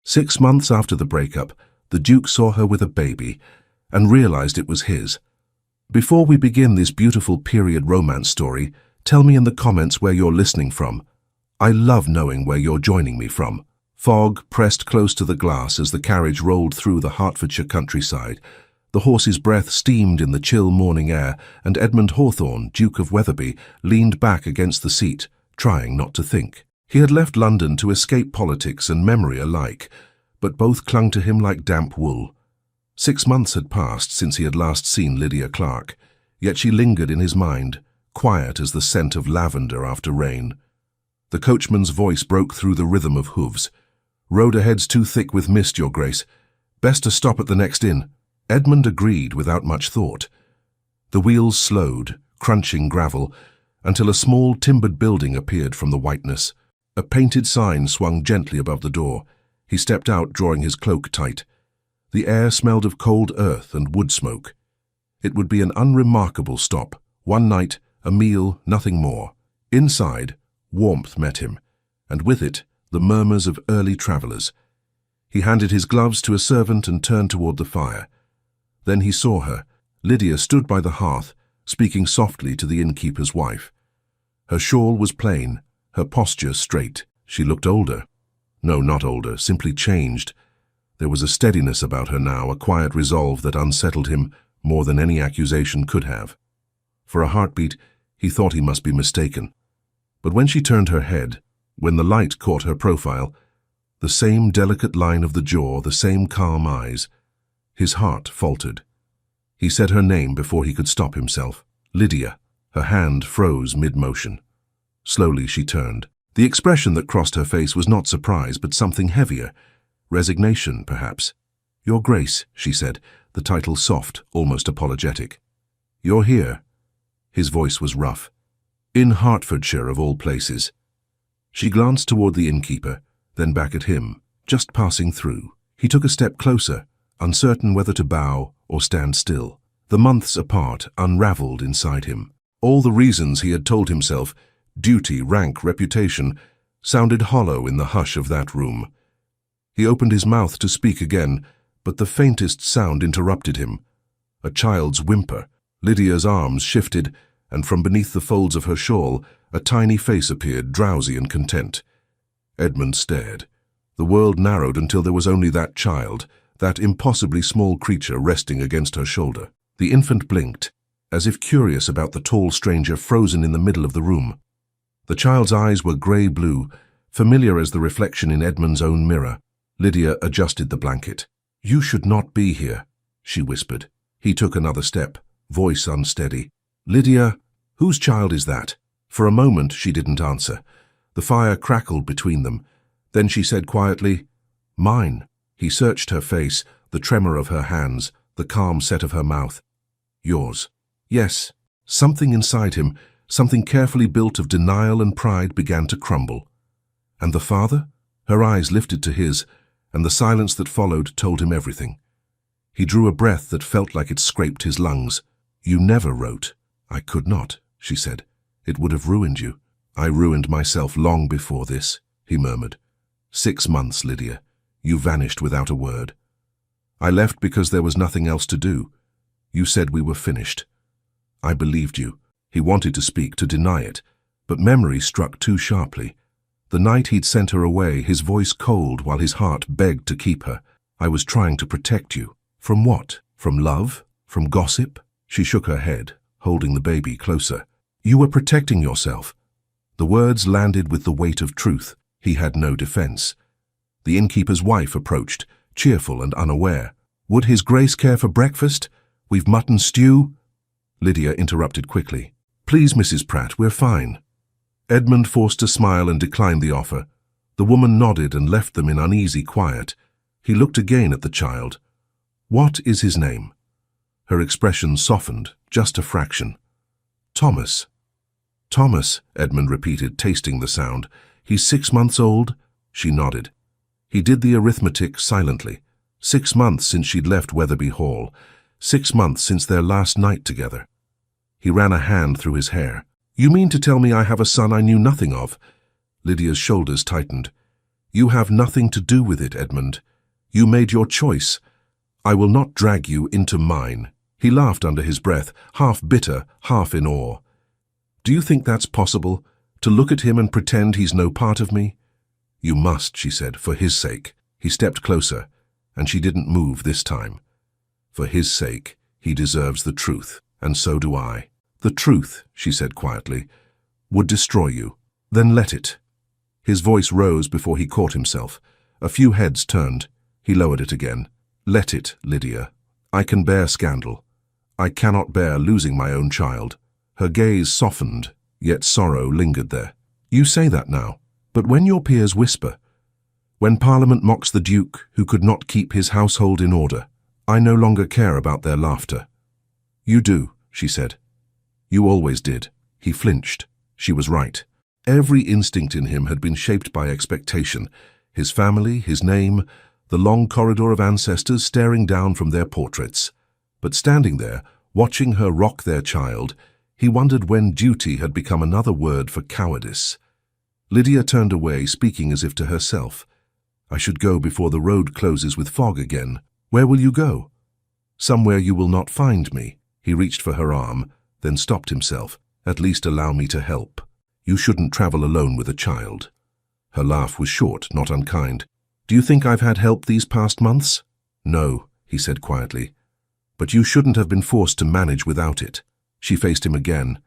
6 months after the breakup, the Duke saw her with a baby and realized it was his. Before we begin this beautiful period romance story, tell me in the comments where you're listening from. I love knowing where you're joining me from. Fog pressed close to the glass as the carriage rolled through the Hertfordshire countryside. The horse's breath steamed in the chill morning air, and Edmund Hawthorne, Duke of Wetherby, leaned back against the seat, trying not to think. He had left London to escape politics and memory alike, but both clung to him like damp wool. 6 months had passed since he had last seen Lydia Clark, yet she lingered in his mind, quiet as the scent of lavender after rain. The coachman's voice broke through the rhythm of hooves. "Road ahead's too thick with mist, Your Grace. Best to stop at the next inn." Edmund agreed without much thought. The wheels slowed, crunching gravel, until a small timbered building appeared from the whiteness. A painted sign swung gently above the door. He stepped out, drawing his cloak tight. The air smelled of cold earth and wood smoke. It would be an unremarkable stop. One night, a meal, nothing more. Inside, warmth met him, and with it, the murmurs of early travellers. He handed his gloves to a servant and turned toward the fire. Then he saw her. Lydia stood by the hearth, speaking softly to the innkeeper's wife. Her shawl was plain, her posture straight. She looked older. No, not older, simply changed. There was a steadiness about her now, a quiet resolve that unsettled him more than any accusation could have. For a heartbeat, he thought he must be mistaken. But when she turned her head, when the light caught her profile, the same delicate line of the jaw, the same calm eyes, his heart faltered. He said her name before he could stop himself. Lydia. Her hand froze mid-motion. Slowly she turned. The expression that crossed her face was not surprise, but something heavier. Resignation, perhaps. "Your Grace," she said, the title soft, almost apologetic. "You're here." His voice was rough. "In Hertfordshire, of all places." She glanced toward the innkeeper, then back at him, just passing through. He took a step closer, uncertain whether to bow or stand still. The months apart unraveled inside him. All the reasons he had told himself, duty, rank, reputation, sounded hollow in the hush of that room. He opened his mouth to speak again, but the faintest sound interrupted him. A child's whimper. Lydia's arms shifted, and from beneath the folds of her shawl, a tiny face appeared, drowsy and content. Edmund stared. The world narrowed until there was only that child, that impossibly small creature resting against her shoulder. The infant blinked, as if curious about the tall stranger frozen in the middle of the room. The child's eyes were grey-blue, familiar as the reflection in Edmund's own mirror. Lydia adjusted the blanket. "You should not be here," she whispered. He took another step, voice unsteady. "Lydia, whose child is that?" For a moment she didn't answer. The fire crackled between them. Then she said quietly, "Mine." He searched her face, the tremor of her hands, the calm set of her mouth. "Yours." Yes. Something inside him, something carefully built of denial and pride, began to crumble. And the father? Her eyes lifted to his, and the silence that followed told him everything. He drew a breath that felt like it scraped his lungs. "You never wrote." "I could not," she said. "It would have ruined you." "I ruined myself long before this," he murmured. 6 months, Lydia. You vanished without a word. I left because there was nothing else to do. You said we were finished. I believed you." He wanted to speak, to deny it, but memory struck too sharply. The night he'd sent her away, his voice cold while his heart begged to keep her. "I was trying to protect you." "From what? From love? From gossip?" She shook her head, holding the baby closer. "You were protecting yourself." The words landed with the weight of truth. He had no defense. The innkeeper's wife approached, cheerful and unaware. "Would His Grace care for breakfast? We've mutton stew." Lydia interrupted quickly. "Please, Mrs. Pratt, we're fine." Edmund forced a smile and declined the offer. The woman nodded and left them in uneasy quiet. He looked again at the child. "What is his name?" Her expression softened, just a fraction. "Thomas." "Thomas," Edmund repeated, tasting the sound. "He's 6 months old?" She nodded. He did the arithmetic silently. 6 months since she'd left Wetherby Hall. 6 months since their last night together. He ran a hand through his hair. "You mean to tell me I have a son I knew nothing of?" Lydia's shoulders tightened. You have nothing to do with it, Edmund. You made your choice. I will not drag you into mine." He laughed under his breath, half bitter, half in awe. "Do you think that's possible? To look at him and pretend he's no part of me?" "You must," she said, "for his sake." He stepped closer, and she didn't move this time. "For his sake, he deserves the truth, and so do I." "The truth," she said quietly, "would destroy you. Then let it." His voice rose before he caught himself. A few heads turned. He lowered it again. "Let it, Lydia. I can bear scandal. I cannot bear losing my own child." Her gaze softened, yet sorrow lingered there. "You say that now, but when your peers whisper, when Parliament mocks the Duke who could not keep his household in order, I no longer care about their laughter." "You do," she said. "You always did." He flinched. She was right. Every instinct in him had been shaped by expectation. His family, his name, the long corridor of ancestors staring down from their portraits. But standing there, watching her rock their child, he wondered when duty had become another word for cowardice. Lydia turned away, speaking as if to herself. "I should go before the road closes with fog again. Where will you go?" "Somewhere you will not find me." He reached for her arm, then stopped himself. "At least allow me to help. You shouldn't travel alone with a child." Her laugh was short, not unkind. "Do you think I've had help these past months?" "No," he said quietly. "But you shouldn't have been forced to manage without it." She faced him again,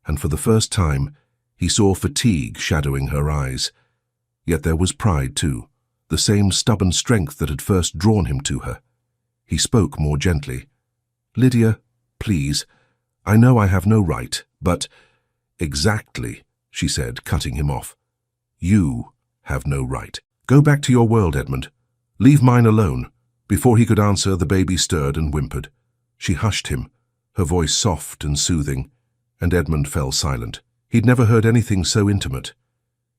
and for the first time, he saw fatigue shadowing her eyes. Yet there was pride too, the same stubborn strength that had first drawn him to her. He spoke more gently. "Lydia, please, I know I have no right, but—" "Exactly," she said, cutting him off. "You have no right. Go back to your world, Edmund. Leave mine alone." Before he could answer, the baby stirred and whimpered. She hushed him, her voice soft and soothing, and Edmund fell silent. He'd never heard anything so intimate.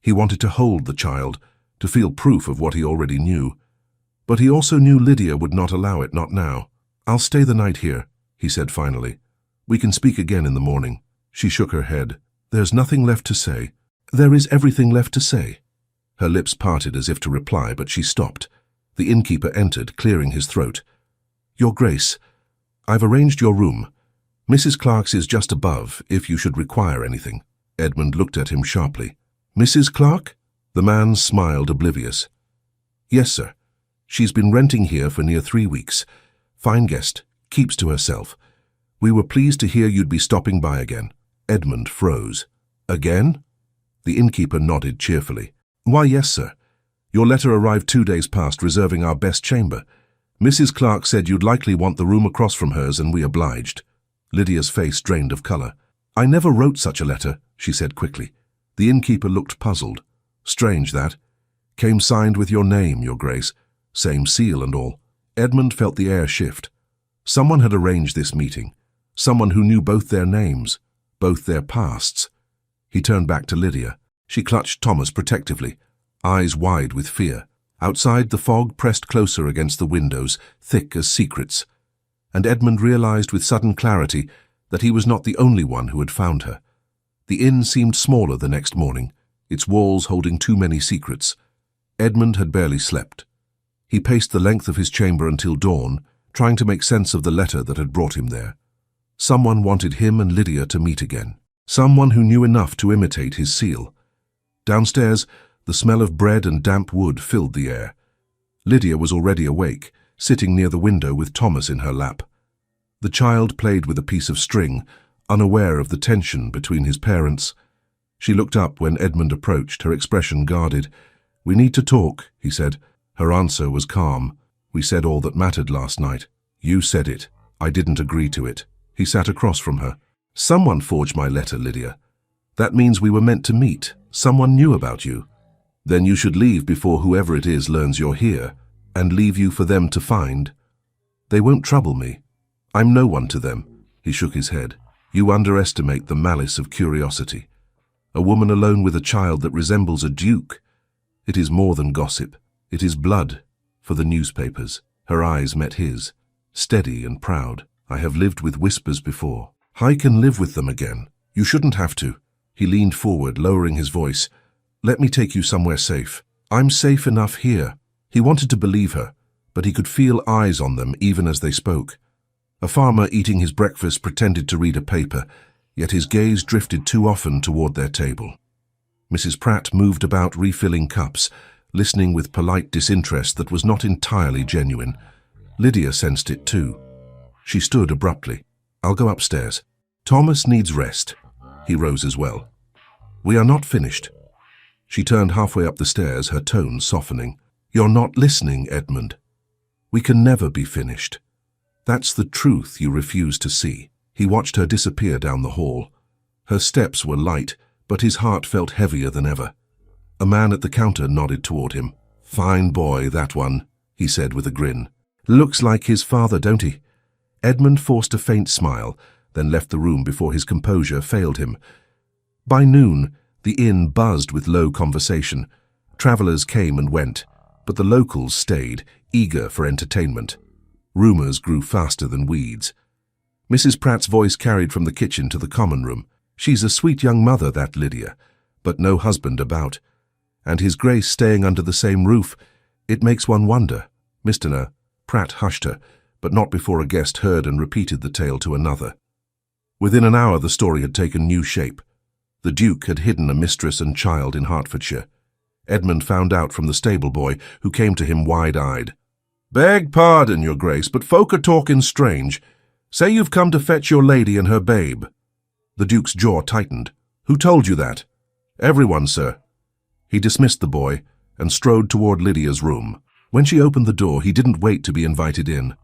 He wanted to hold the child, to feel proof of what he already knew. But he also knew Lydia would not allow it, not now. "I'll stay the night here," he said finally. "We can speak again in the morning." She shook her head. "There's nothing left to say." "There is everything left to say." Her lips parted as if to reply, but she stopped. The innkeeper entered, clearing his throat. "Your Grace, I've arranged your room. Mrs. Clark's is just above, if you should require anything." Edmund looked at him sharply. "Mrs. Clark?" The man smiled, oblivious. "Yes, sir. She's been renting here for near 3 weeks. Fine guest, keeps to herself. We were pleased to hear you'd be stopping by again." Edmund froze. "Again?" The innkeeper nodded cheerfully. "Why, yes, sir. Your letter arrived 2 days past, reserving our best chamber. Mrs. Clark said you'd likely want the room across from hers, and we obliged." Lydia's face drained of colour. "I never wrote such a letter," she said quickly. The innkeeper looked puzzled. "Strange, that. Came signed with your name, Your Grace. Same seal and all." Edmund felt the air shift. Someone had arranged this meeting. Someone who knew both their names, both their pasts. He turned back to Lydia. She clutched Thomas protectively, eyes wide with fear. Outside, the fog pressed closer against the windows, thick as secrets. And Edmund realized with sudden clarity that he was not the only one who had found her. The inn seemed smaller the next morning, its walls holding too many secrets. Edmund had barely slept. He paced the length of his chamber until dawn, trying to make sense of the letter that had brought him there. Someone wanted him and Lydia to meet again. Someone who knew enough to imitate his seal. Downstairs, the smell of bread and damp wood filled the air. Lydia was already awake, sitting near the window with Thomas in her lap. The child played with a piece of string, unaware of the tension between his parents. She looked up when Edmund approached, her expression guarded. "We need to talk," he said. Her answer was calm. "We said all that mattered last night." "You said it. I didn't agree to it." He sat across from her. "Someone forged my letter, Lydia. That means we were meant to meet. Someone knew about you. Then you should leave before whoever it is learns you're here, and leave you for them to find." "They won't trouble me. I'm no one to them." He shook his head. "You underestimate the malice of curiosity. A woman alone with a child that resembles a duke. It is more than gossip. It is blood for the newspapers." Her eyes met his, steady and proud. "I have lived with whispers before. I can live with them again. You shouldn't have to." He leaned forward, lowering his voice. "Let me take you somewhere safe." I'm safe enough here. He wanted to believe her, but he could feel eyes on them even as they spoke. A farmer eating his breakfast pretended to read a paper, yet his gaze drifted too often toward their table. Mrs. Pratt moved about refilling cups, listening with polite disinterest that was not entirely genuine. Lydia sensed it too. She stood abruptly. I'll go upstairs. Thomas needs rest. He rose as well. We are not finished. She turned halfway up the stairs, her tone softening. You're not listening, Edmund. We can never be finished. That's the truth you refuse to see. He watched her disappear down the hall. Her steps were light, but his heart felt heavier than ever. A man at the counter nodded toward him. Fine boy, that one, he said with a grin. Looks like his father, don't he? Edmund forced a faint smile, then left the room before his composure failed him. By noon, the inn buzzed with low conversation. Travellers came and went, but the locals stayed, eager for entertainment. Rumours grew faster than weeds. Mrs. Pratt's voice carried from the kitchen to the common room. She's a sweet young mother, that Lydia, but no husband about. And his Grace staying under the same roof, it makes one wonder. Mr. Pratt hushed her, but not before a guest heard and repeated the tale to another. Within an hour the story had taken new shape. The Duke had hidden a mistress and child in Hertfordshire. Edmund found out from the stable boy, who came to him wide-eyed. Beg pardon, your Grace, but folk are talking strange. Say you've come to fetch your lady and her babe. The Duke's jaw tightened. Who told you that? Everyone, sir. He dismissed the boy and strode toward Lydia's room. When she opened the door, he didn't wait to be invited in.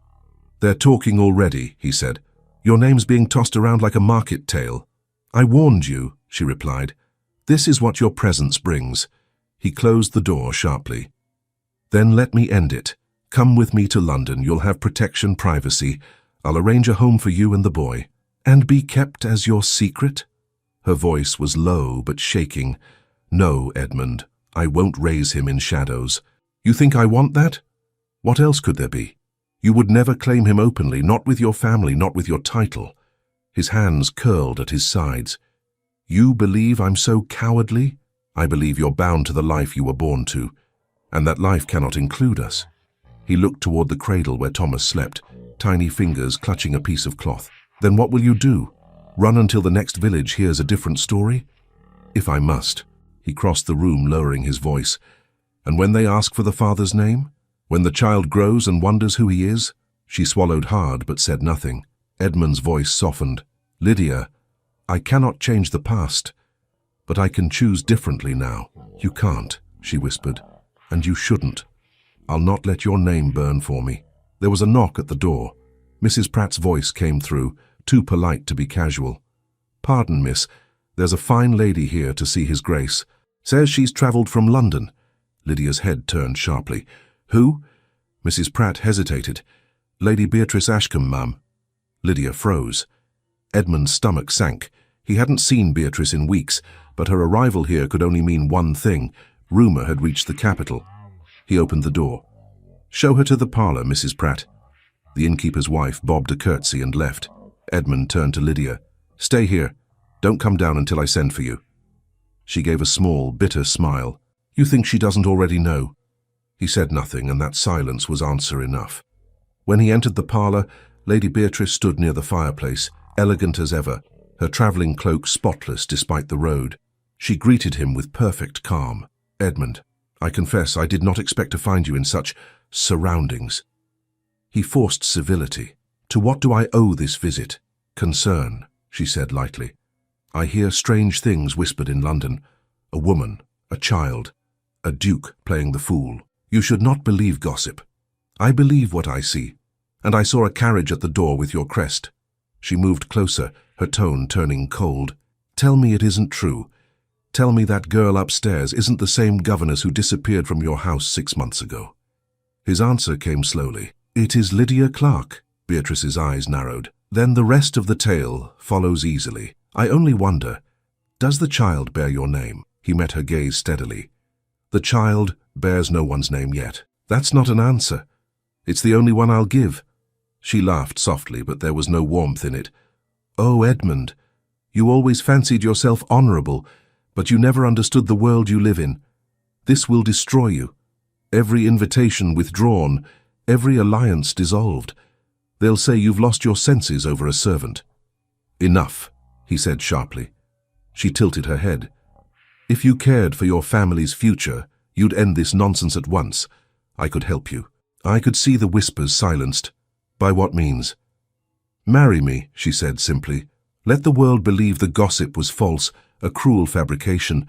They're talking already, he said. Your name's being tossed around like a market tale. I warned you, she replied. This is what your presence brings. He closed the door sharply. Then let me end it. Come with me to London. You'll have protection, privacy. I'll arrange a home for you and the boy. And be kept as your secret? Her voice was low but shaking. No, Edmund, I won't raise him in shadows. You think I want that? What else could there be? You would never claim him openly, not with your family, not with your title. His hands curled at his sides. You believe I'm so cowardly? I believe you're bound to the life you were born to, and that life cannot include us. He looked toward the cradle where Thomas slept, tiny fingers clutching a piece of cloth. Then what will you do? Run until the next village hears a different story? If I must. He crossed the room, lowering his voice. And when they ask for the father's name? When the child grows and wonders who he is? She swallowed hard but said nothing. Edmund's voice softened. Lydia, I cannot change the past, but I can choose differently now. You can't, she whispered, and you shouldn't. I'll not let your name burn for me. There was a knock at the door. Mrs. Pratt's voice came through, too polite to be casual. Pardon, miss, there's a fine lady here to see his Grace. Says she's travelled from London. Lydia's head turned sharply. Who? Mrs. Pratt hesitated. Lady Beatrice Ashcombe, ma'am. Lydia froze. Edmund's stomach sank. He hadn't seen Beatrice in weeks, but her arrival here could only mean one thing. Rumour had reached the capital. He opened the door. Show her to the parlour, Mrs. Pratt. The innkeeper's wife bobbed a curtsy and left. Edmund turned to Lydia. Stay here. Don't come down until I send for you. She gave a small, bitter smile. You think she doesn't already know? He said nothing, and that silence was answer enough. When he entered the parlour, Lady Beatrice stood near the fireplace, elegant as ever, her travelling cloak spotless despite the road. She greeted him with perfect calm. Edmund, I confess I did not expect to find you in such surroundings. He forced civility. To what do I owe this visit? Concern, she said lightly. I hear strange things whispered in London. A woman, a child, a duke playing the fool. You should not believe gossip. I believe what I see, and I saw a carriage at the door with your crest. She moved closer, her tone turning cold. Tell me it isn't true. Tell me that girl upstairs isn't the same governess who disappeared from your house 6 months ago. His answer came slowly. It is Lydia Clark. Beatrice's eyes narrowed. Then the rest of the tale follows easily. I only wonder, does the child bear your name? He met her gaze steadily. The child bears no one's name yet. That's not an answer. It's the only one I'll give. She laughed softly, but there was no warmth in it. Oh, Edmund, you always fancied yourself honourable, but you never understood the world you live in. This will destroy you. Every invitation withdrawn, every alliance dissolved. They'll say you've lost your senses over a servant." "Enough," he said sharply. She tilted her head. "If you cared for your family's future, you'd end this nonsense at once. I could help you." I could see the whispers silenced. "By what means?" "Marry me," she said simply. "Let the world believe the gossip was false, a cruel fabrication.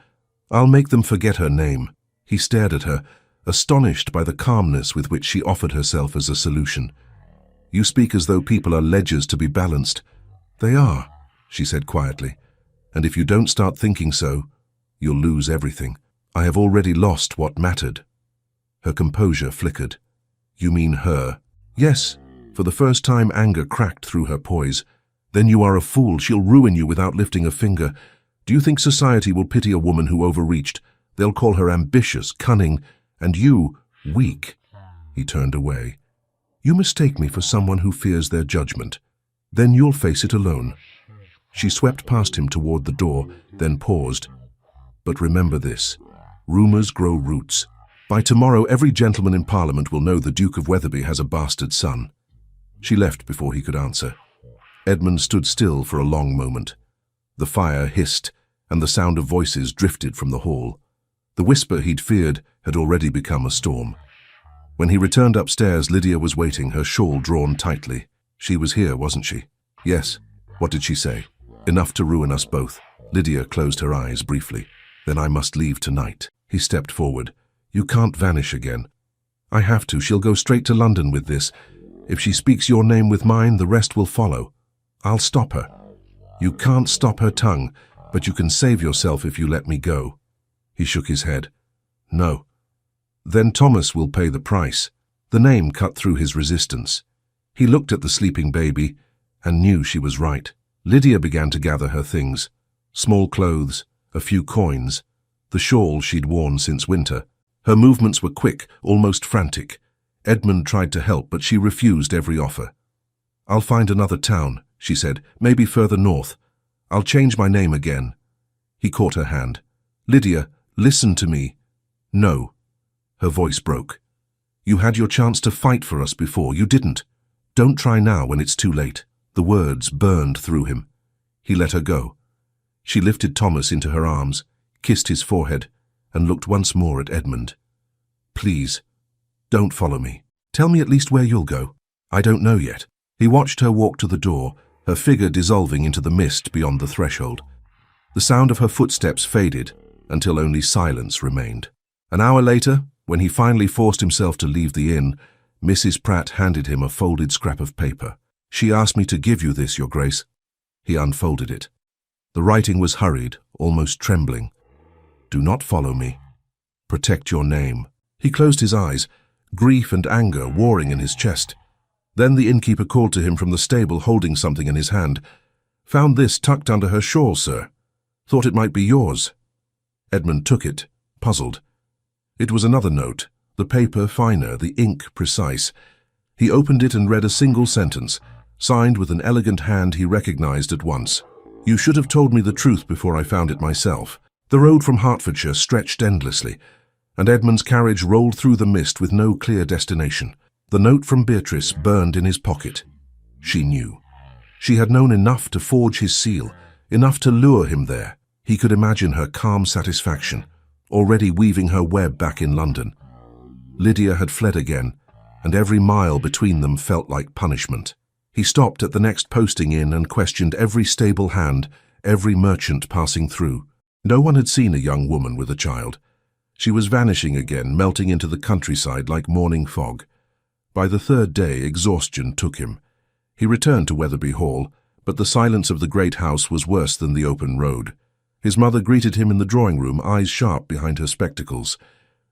I'll make them forget her name." He stared at her, astonished by the calmness with which she offered herself as a solution. "You speak as though people are ledgers to be balanced." "They are," she said quietly. "And if you don't start thinking so, you'll lose everything. I have already lost what mattered." Her composure flickered. "You mean her?" "Yes." For the first time, anger cracked through her poise. "Then you are a fool. She'll ruin you without lifting a finger. Do you think society will pity a woman who overreached? They'll call her ambitious, cunning, and you, weak." He turned away. "You mistake me for someone who fears their judgment. Then you'll face it alone." She swept past him toward the door, then paused. "But remember this. Rumors grow roots. By tomorrow, every gentleman in Parliament will know the Duke of Wetherby has a bastard son." She left before he could answer. Edmund stood still for a long moment. The fire hissed, and the sound of voices drifted from the hall. The whisper he'd feared had already become a storm. When he returned upstairs, Lydia was waiting, her shawl drawn tightly. "She was here, wasn't she?" "Yes." "What did she say?" "Enough to ruin us both." Lydia closed her eyes briefly. "Then I must leave tonight." He stepped forward. "You can't vanish again." "I have to. She'll go straight to London with this. If she speaks your name with mine, the rest will follow. I'll stop her." "You can't stop her tongue, but you can save yourself if you let me go." He shook his head. "No." "Then Thomas will pay the price." The name cut through his resistance. He looked at the sleeping baby and knew she was right. Lydia began to gather her things. Small clothes, a few coins, the shawl she'd worn since winter. Her movements were quick, almost frantic. Edmund tried to help, but she refused every offer. "I'll find another town," she said, "maybe further north. I'll change my name again." He caught her hand. "Lydia, listen to me." "No." Her voice broke. "You had your chance to fight for us before. You didn't. Don't try now when it's too late." The words burned through him. He let her go. She lifted Thomas into her arms, kissed his forehead, and looked once more at Edmund. "Please, don't follow me. Tell me at least where you'll go." "I don't know yet." He watched her walk to the door, her figure dissolving into the mist beyond the threshold. The sound of her footsteps faded until only silence remained. An hour later, when he finally forced himself to leave the inn, Mrs. Pratt handed him a folded scrap of paper. "She asked me to give you this, Your Grace." He unfolded it. The writing was hurried, almost trembling. "Do not follow me. Protect your name." He closed his eyes, grief and anger warring in his chest. Then the innkeeper called to him from the stable, holding something in his hand. "Found this tucked under her shawl, sir. Thought it might be yours." Edmund took it, puzzled. It was another note, the paper finer, the ink precise. He opened it and read a single sentence, signed with an elegant hand he recognized at once. "You should have told me the truth before I found it myself." The road from Hertfordshire stretched endlessly, and Edmund's carriage rolled through the mist with no clear destination. The note from Beatrice burned in his pocket. She knew. She had known enough to forge his seal, enough to lure him there. He could imagine her calm satisfaction, already weaving her web back in London. Lydia had fled again, and every mile between them felt like punishment. He stopped at the next posting inn and questioned every stable hand, every merchant passing through. No one had seen a young woman with a child. She was vanishing again, melting into the countryside like morning fog. By the third day, exhaustion took him. He returned to Wetherby Hall, but the silence of the great house was worse than the open road. His mother greeted him in the drawing-room, eyes sharp behind her spectacles.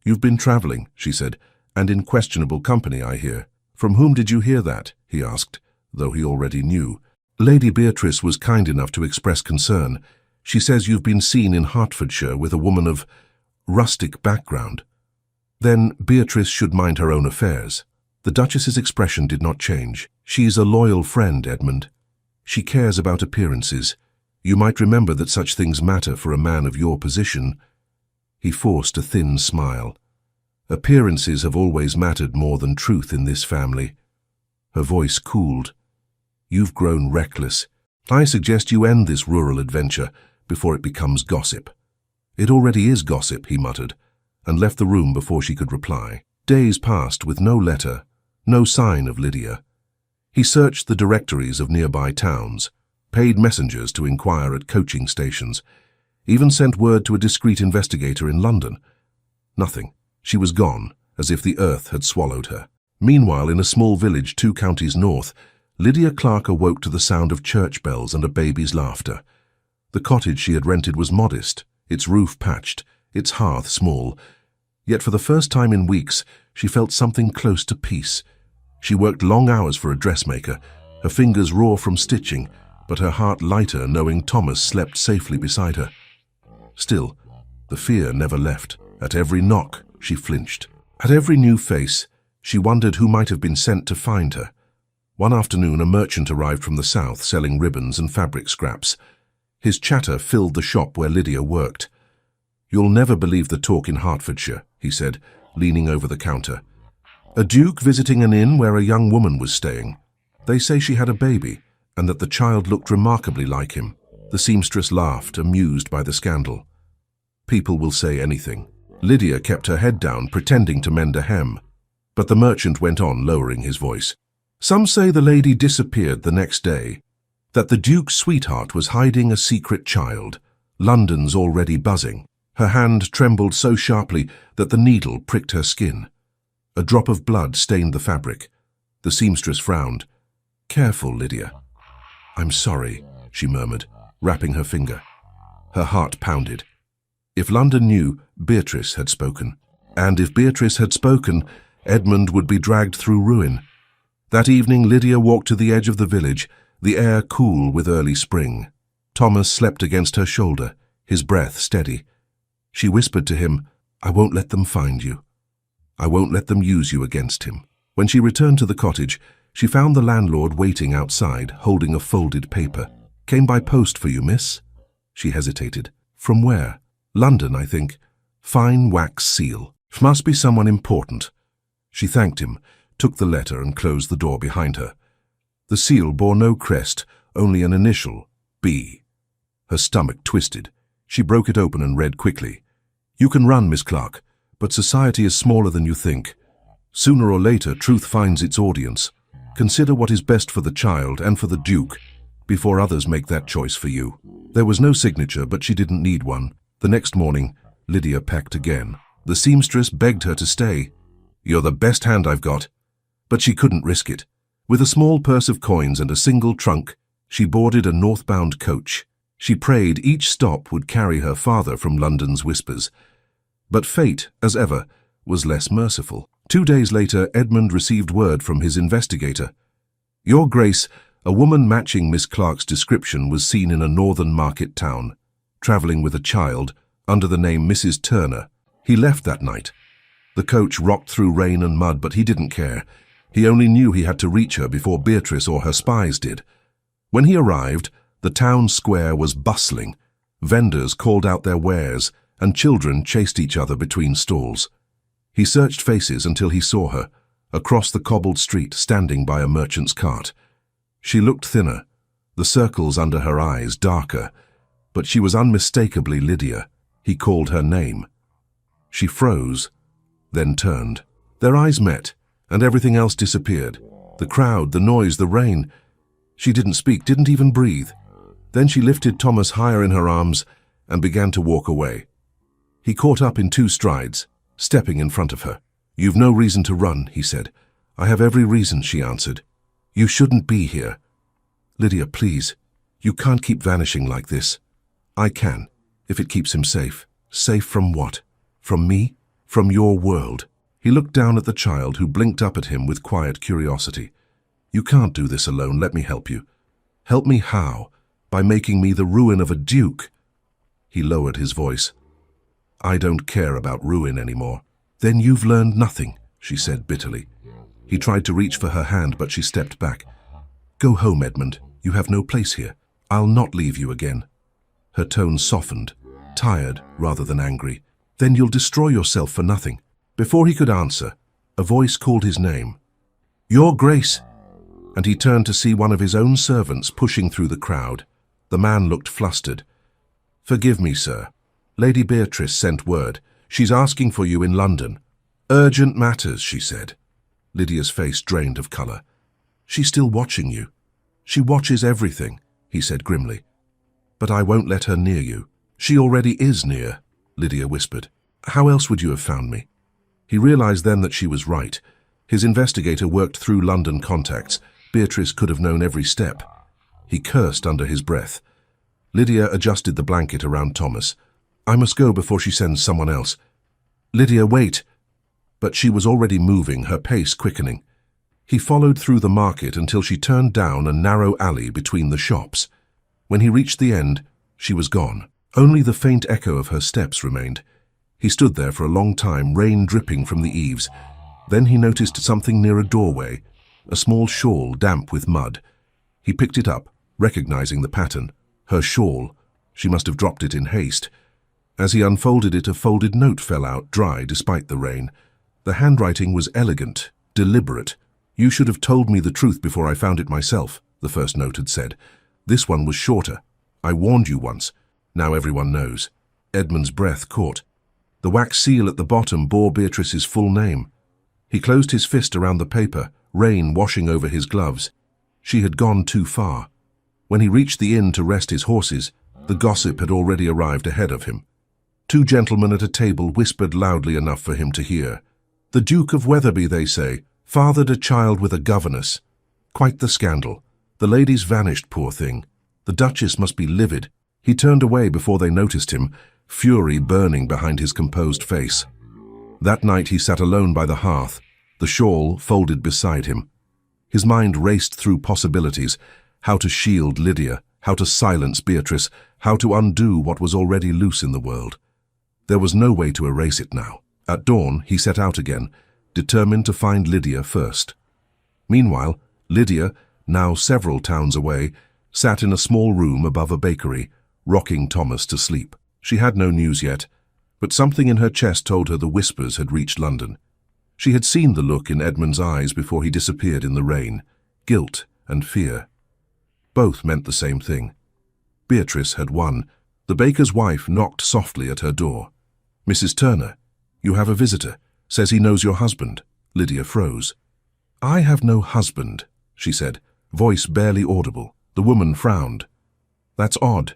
"You've been travelling," she said, "and in questionable company, I hear." "From whom did you hear that?" he asked, though he already knew. "Lady Beatrice was kind enough to express concern. She says you've been seen in Hertfordshire with a woman of rustic background." "Then Beatrice should mind her own affairs." The Duchess's expression did not change. "She's a loyal friend, Edmund. She cares about appearances. You might remember that such things matter for a man of your position." He forced a thin smile. Appearances have always mattered more than truth in this family. Her voice cooled. You've grown reckless. I suggest you end this rural adventure before it becomes gossip. It already is gossip, he muttered, and left the room before she could reply. Days passed with no letter, no sign of Lydia. He searched the directories of nearby towns, paid messengers to inquire at coaching stations, even sent word to a discreet investigator in London. Nothing. She was gone, as if the earth had swallowed her. Meanwhile, in a small village 2 counties north, Lydia Clark awoke to the sound of church bells and a baby's laughter. The cottage she had rented was modest, its roof patched, its hearth small. Yet for the first time in weeks, she felt something close to peace. She worked long hours for a dressmaker, her fingers raw from stitching, but her heart lighter knowing Thomas slept safely beside her. Still, the fear never left. At every knock, she flinched. At every new face, she wondered who might have been sent to find her. One afternoon, a merchant arrived from the south selling ribbons and fabric scraps. His chatter filled the shop where Lydia worked. "You'll never believe the talk in Hertfordshire," he said, leaning over the counter. "A duke visiting an inn where a young woman was staying. They say she had a baby, and that the child looked remarkably like him." The seamstress laughed, amused by the scandal. "People will say anything." Lydia kept her head down, pretending to mend a hem. But the merchant went on, lowering his voice. "Some say the lady disappeared the next day, that the duke's sweetheart was hiding a secret child. London's already buzzing." Her hand trembled so sharply that the needle pricked her skin. A drop of blood stained the fabric. The seamstress frowned. "Careful, Lydia." "I'm sorry," she murmured, wrapping her finger. Her heart pounded. If London knew, Beatrice had spoken. And if Beatrice had spoken, Edmund would be dragged through ruin. That evening, Lydia walked to the edge of the village, the air cool with early spring. Thomas slept against her shoulder, his breath steady. She whispered to him, "I won't let them find you. I won't let them use you against him." When she returned to the cottage, she found the landlord waiting outside, holding a folded paper. "Came by post for you, miss." She hesitated. "From where?" "London, I think. Fine wax seal. Must be someone important." She thanked him, took the letter and closed the door behind her. The seal bore no crest, only an initial, B. Her stomach twisted. She broke it open and read quickly. "You can run, Miss Clark, but society is smaller than you think. Sooner or later, truth finds its audience. Consider what is best for the child and for the Duke, before others make that choice for you." There was no signature, but she didn't need one. The next morning, Lydia packed again. The seamstress begged her to stay. "You're the best hand I've got." But she couldn't risk it. With a small purse of coins and a single trunk, she boarded a northbound coach. She prayed each stop would carry her farther from London's whispers. But fate, as ever, was less merciful. 2 days later, Edmund received word from his investigator. "Your Grace, a woman matching Miss Clark's description was seen in a northern market town, travelling with a child, under the name Mrs. Turner. He left that night. The coach rocked through rain and mud, but he didn't care. He only knew he had to reach her before Beatrice or her spies did. When he arrived, the town square was bustling. Vendors called out their wares, and children chased each other between stalls. He searched faces until he saw her, across the cobbled street, standing by a merchant's cart. She looked thinner, the circles under her eyes darker, but she was unmistakably Lydia. He called her name. She froze, then turned. Their eyes met, and everything else disappeared. The crowd, the noise, the rain. She didn't speak, didn't even breathe. Then she lifted Thomas higher in her arms and began to walk away. He caught up in 2 strides, stepping in front of her. "You've no reason to run," he said. "I have every reason," she answered. "You shouldn't be here." "Lydia, please. You can't keep vanishing like this." "I can, if it keeps him safe." "Safe from what? From me? From your world?" He looked down at the child, who blinked up at him with quiet curiosity. "You can't do this alone. Let me help you." "Help me how? By making me the ruin of a duke?" He lowered his voice. "I don't care about ruin anymore." "Then you've learned nothing," she said bitterly. He tried to reach for her hand, but she stepped back. "Go home, Edmund. You have no place here. I'll not leave you again." Her tone softened, tired rather than angry. Then you'll destroy yourself for nothing." Before he could answer, a voice called his name. "Your Grace!" And he turned to see one of his own servants pushing through the crowd. The man looked flustered. "Forgive me, sir. Lady Beatrice sent word. She's asking for you in London. Urgent matters," she said. Lydia's face drained of colour. "She's still watching you. She watches everything," he said grimly. "But I won't let her near you." "She already is near," Lydia whispered. "How else would you have found me?" He realized then that she was right. His investigator worked through London contacts. Beatrice could have known every step. He cursed under his breath. Lydia adjusted the blanket around Thomas. "I must go before she sends someone else." "Lydia, wait!" But she was already moving, her pace quickening. He followed through the market until she turned down a narrow alley between the shops. When he reached the end, she was gone. Only the faint echo of her steps remained. He stood there for a long time, rain dripping from the eaves. Then he noticed something near a doorway, a small shawl damp with mud. He picked it up, recognizing the pattern. Her shawl. She must have dropped it in haste. As he unfolded it, a folded note fell out, dry despite the rain. The handwriting was elegant, deliberate. "You should have told me the truth before I found it myself," the first note had said. "This one was shorter. I warned you once. Now everyone knows." Edmund's breath caught. The wax seal at the bottom bore Beatrice's full name. He closed his fist around the paper, rain washing over his gloves. She had gone too far. When he reached the inn to rest his horses, the gossip had already arrived ahead of him. Two gentlemen at a table whispered loudly enough for him to hear. "The Duke of Wetherby, they say, fathered a child with a governess. Quite the scandal. The lady's vanished, poor thing. The Duchess must be livid." He turned away before they noticed him, fury burning behind his composed face. That night he sat alone by the hearth, the shawl folded beside him. His mind raced through possibilities: how to shield Lydia, how to silence Beatrice, how to undo what was already loose in the world. There was no way to erase it now. At dawn, he set out again, determined to find Lydia first. Meanwhile, Lydia, now several towns away, sat in a small room above a bakery, rocking Thomas to sleep. She had no news yet, but something in her chest told her the whispers had reached London. She had seen the look in Edmund's eyes before he disappeared in the rain: guilt and fear. Both meant the same thing. Beatrice had won. The baker's wife knocked softly at her door. "Mrs. Turner, you have a visitor. Says he knows your husband." Lydia froze. "I have no husband," she said, voice barely audible. The woman frowned. "That's odd.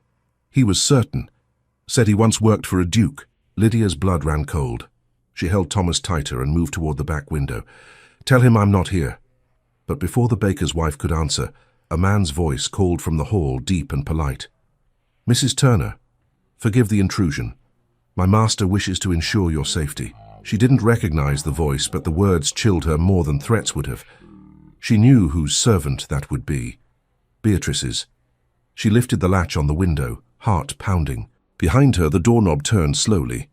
He was certain. Said he once worked for a duke." Lydia's blood ran cold. She held Thomas tighter and moved toward the back window. "Tell him I'm not here." But before the baker's wife could answer, a man's voice called from the hall, deep and polite. "Mrs. Turner, forgive the intrusion. My master wishes to ensure your safety." She didn't recognize the voice, but the words chilled her more than threats would have. She knew whose servant that would be. Beatrice's. She lifted the latch on the window, heart pounding. Behind her, the doorknob turned slowly,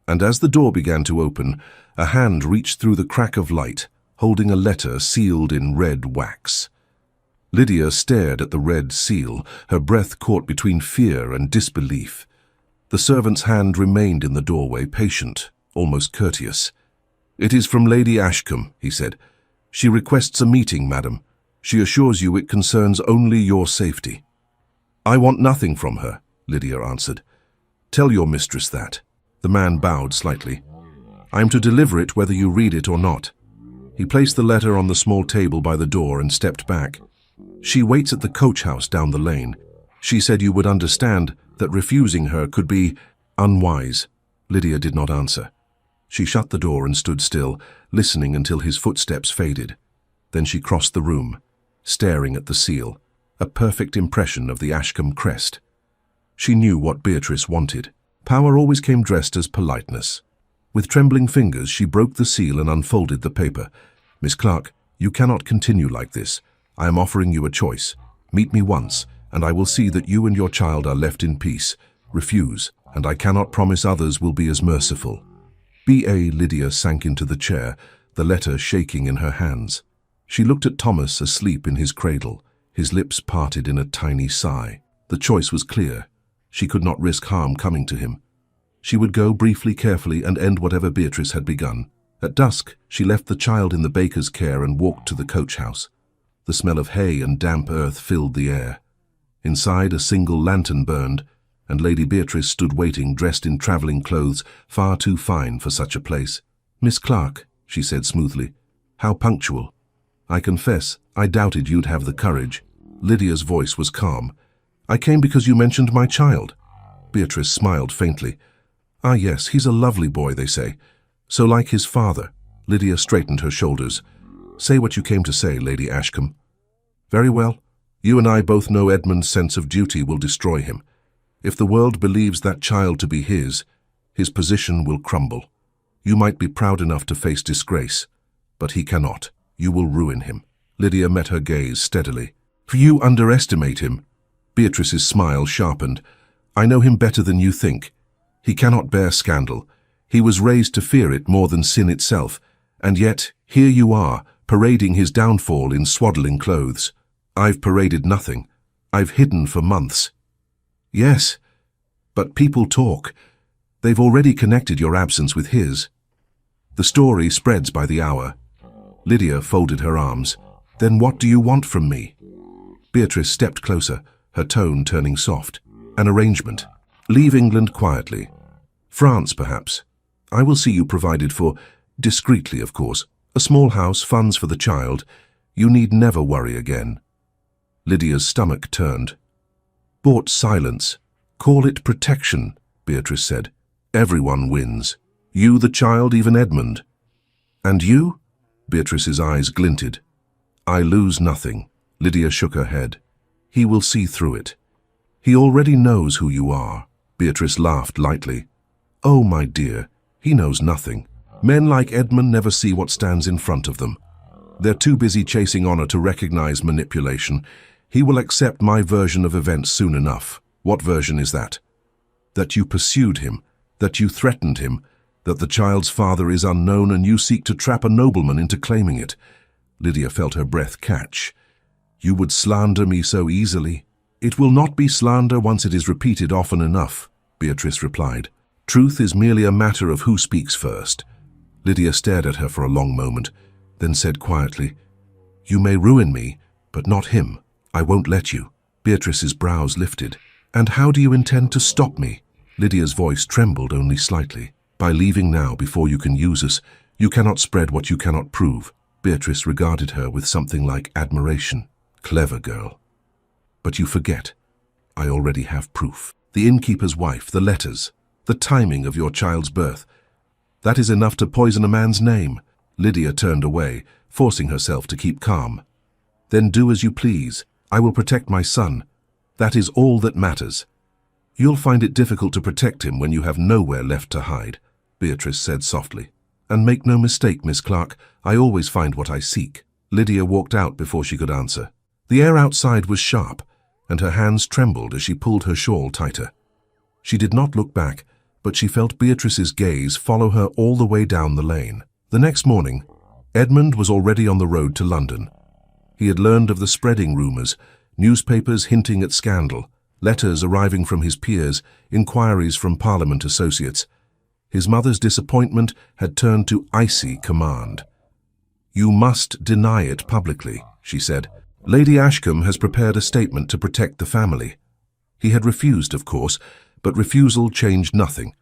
and as the door began to open, a hand reached through the crack of light, holding a letter sealed in red wax. Lydia stared at the red seal, her breath caught between fear and disbelief. The servant's hand remained in the doorway, patient, almost courteous. "It is from Lady Ashcombe," he said. "She requests a meeting, madam. She assures you it concerns only your safety." "I want nothing from her," Lydia answered. "Tell your mistress that." The man bowed slightly. "I am to deliver it whether you read it or not." He placed the letter on the small table by the door and stepped back. "She waits at the coach house down the lane. She said you would understand that refusing her could be unwise." Lydia did not answer. She shut the door and stood still, listening until his footsteps faded. Then she crossed the room, staring at the seal, a perfect impression of the Ashcombe crest. She knew what Beatrice wanted. Power always came dressed as politeness. With trembling fingers, she broke the seal and unfolded the paper. "Miss Clark, you cannot continue like this. I am offering you a choice. Meet me once, and I will see that you and your child are left in peace. Refuse, and I cannot promise others will be as merciful." B.A. Lydia sank into the chair, the letter shaking in her hands. She looked at Thomas asleep in his cradle, his lips parted in a tiny sigh. The choice was clear. She could not risk harm coming to him. She would go briefly, carefully, and end whatever Beatrice had begun. At dusk, she left the child in the baker's care and walked to the coach house. The smell of hay and damp earth filled the air. Inside, a single lantern burned, and Lady Beatrice stood waiting, dressed in travelling clothes, far too fine for such a place. "Miss Clark," she said smoothly. "How punctual. I confess, I doubted you'd have the courage." Lydia's voice was calm. "I came because you mentioned my child." Beatrice smiled faintly. "Ah yes, he's a lovely boy, they say. So like his father." Lydia straightened her shoulders. "Say what you came to say, Lady Ashcombe." "Very well. You and I both know Edmund's sense of duty will destroy him. If the world believes that child to be his position will crumble. You might be proud enough to face disgrace, but he cannot. You will ruin him." Lydia met her gaze steadily. "You underestimate him." Beatrice's smile sharpened. "I know him better than you think. He cannot bear scandal. He was raised to fear it more than sin itself, and yet here you are, parading his downfall in swaddling clothes. I've paraded nothing. I've hidden for months." "Yes, but people talk. They've already connected your absence with his. The story spreads by the hour." Lydia folded her arms. "Then what do you want from me?" Beatrice stepped closer, her tone turning soft. "An arrangement. Leave England quietly. France, perhaps. I will see you provided for, discreetly, of course. A small house, funds for the child. You need never worry again." Lydia's stomach turned. "Bought silence. Call it protection," Beatrice said. "Everyone wins. You, the child, even Edmund." "And you?" Beatrice's eyes glinted. "I lose nothing." Lydia shook her head. "He will see through it. He already knows who you are." Beatrice laughed lightly. "Oh, my dear, he knows nothing. Men like Edmund never see what stands in front of them. They're too busy chasing honor to recognize manipulation. He will accept my version of events soon enough." "What version is that?" "That you pursued him, that you threatened him, that the child's father is unknown and you seek to trap a nobleman into claiming it." Lydia felt her breath catch. "You would slander me so easily." "It will not be slander once it is repeated often enough," Beatrice replied. "Truth is merely a matter of who speaks first." Lydia stared at her for a long moment, then said quietly, "You may ruin me, but not him. I won't let you." Beatrice's brows lifted. "And how do you intend to stop me?" Lydia's voice trembled only slightly. "By leaving now before you can use us. You cannot spread what you cannot prove." Beatrice regarded her with something like admiration. "Clever girl. But you forget. I already have proof. The innkeeper's wife, the letters, the timing of your child's birth. That is enough to poison a man's name." Lydia turned away, forcing herself to keep calm. "Then do as you please. I will protect my son. That is all that matters." "You'll find it difficult to protect him when you have nowhere left to hide," Beatrice said softly. "And make no mistake, Miss Clark, I always find what I seek." Lydia walked out before she could answer. The air outside was sharp, and her hands trembled as she pulled her shawl tighter. She did not look back, but she felt Beatrice's gaze follow her all the way down the lane. The next morning, Edmund was already on the road to London. He had learned of the spreading rumours, newspapers hinting at scandal, letters arriving from his peers, inquiries from Parliament associates. His mother's disappointment had turned to icy command. "You must deny it publicly," she said. "Lady Ashcombe has prepared a statement to protect the family." He had refused, of course, but refusal changed nothing.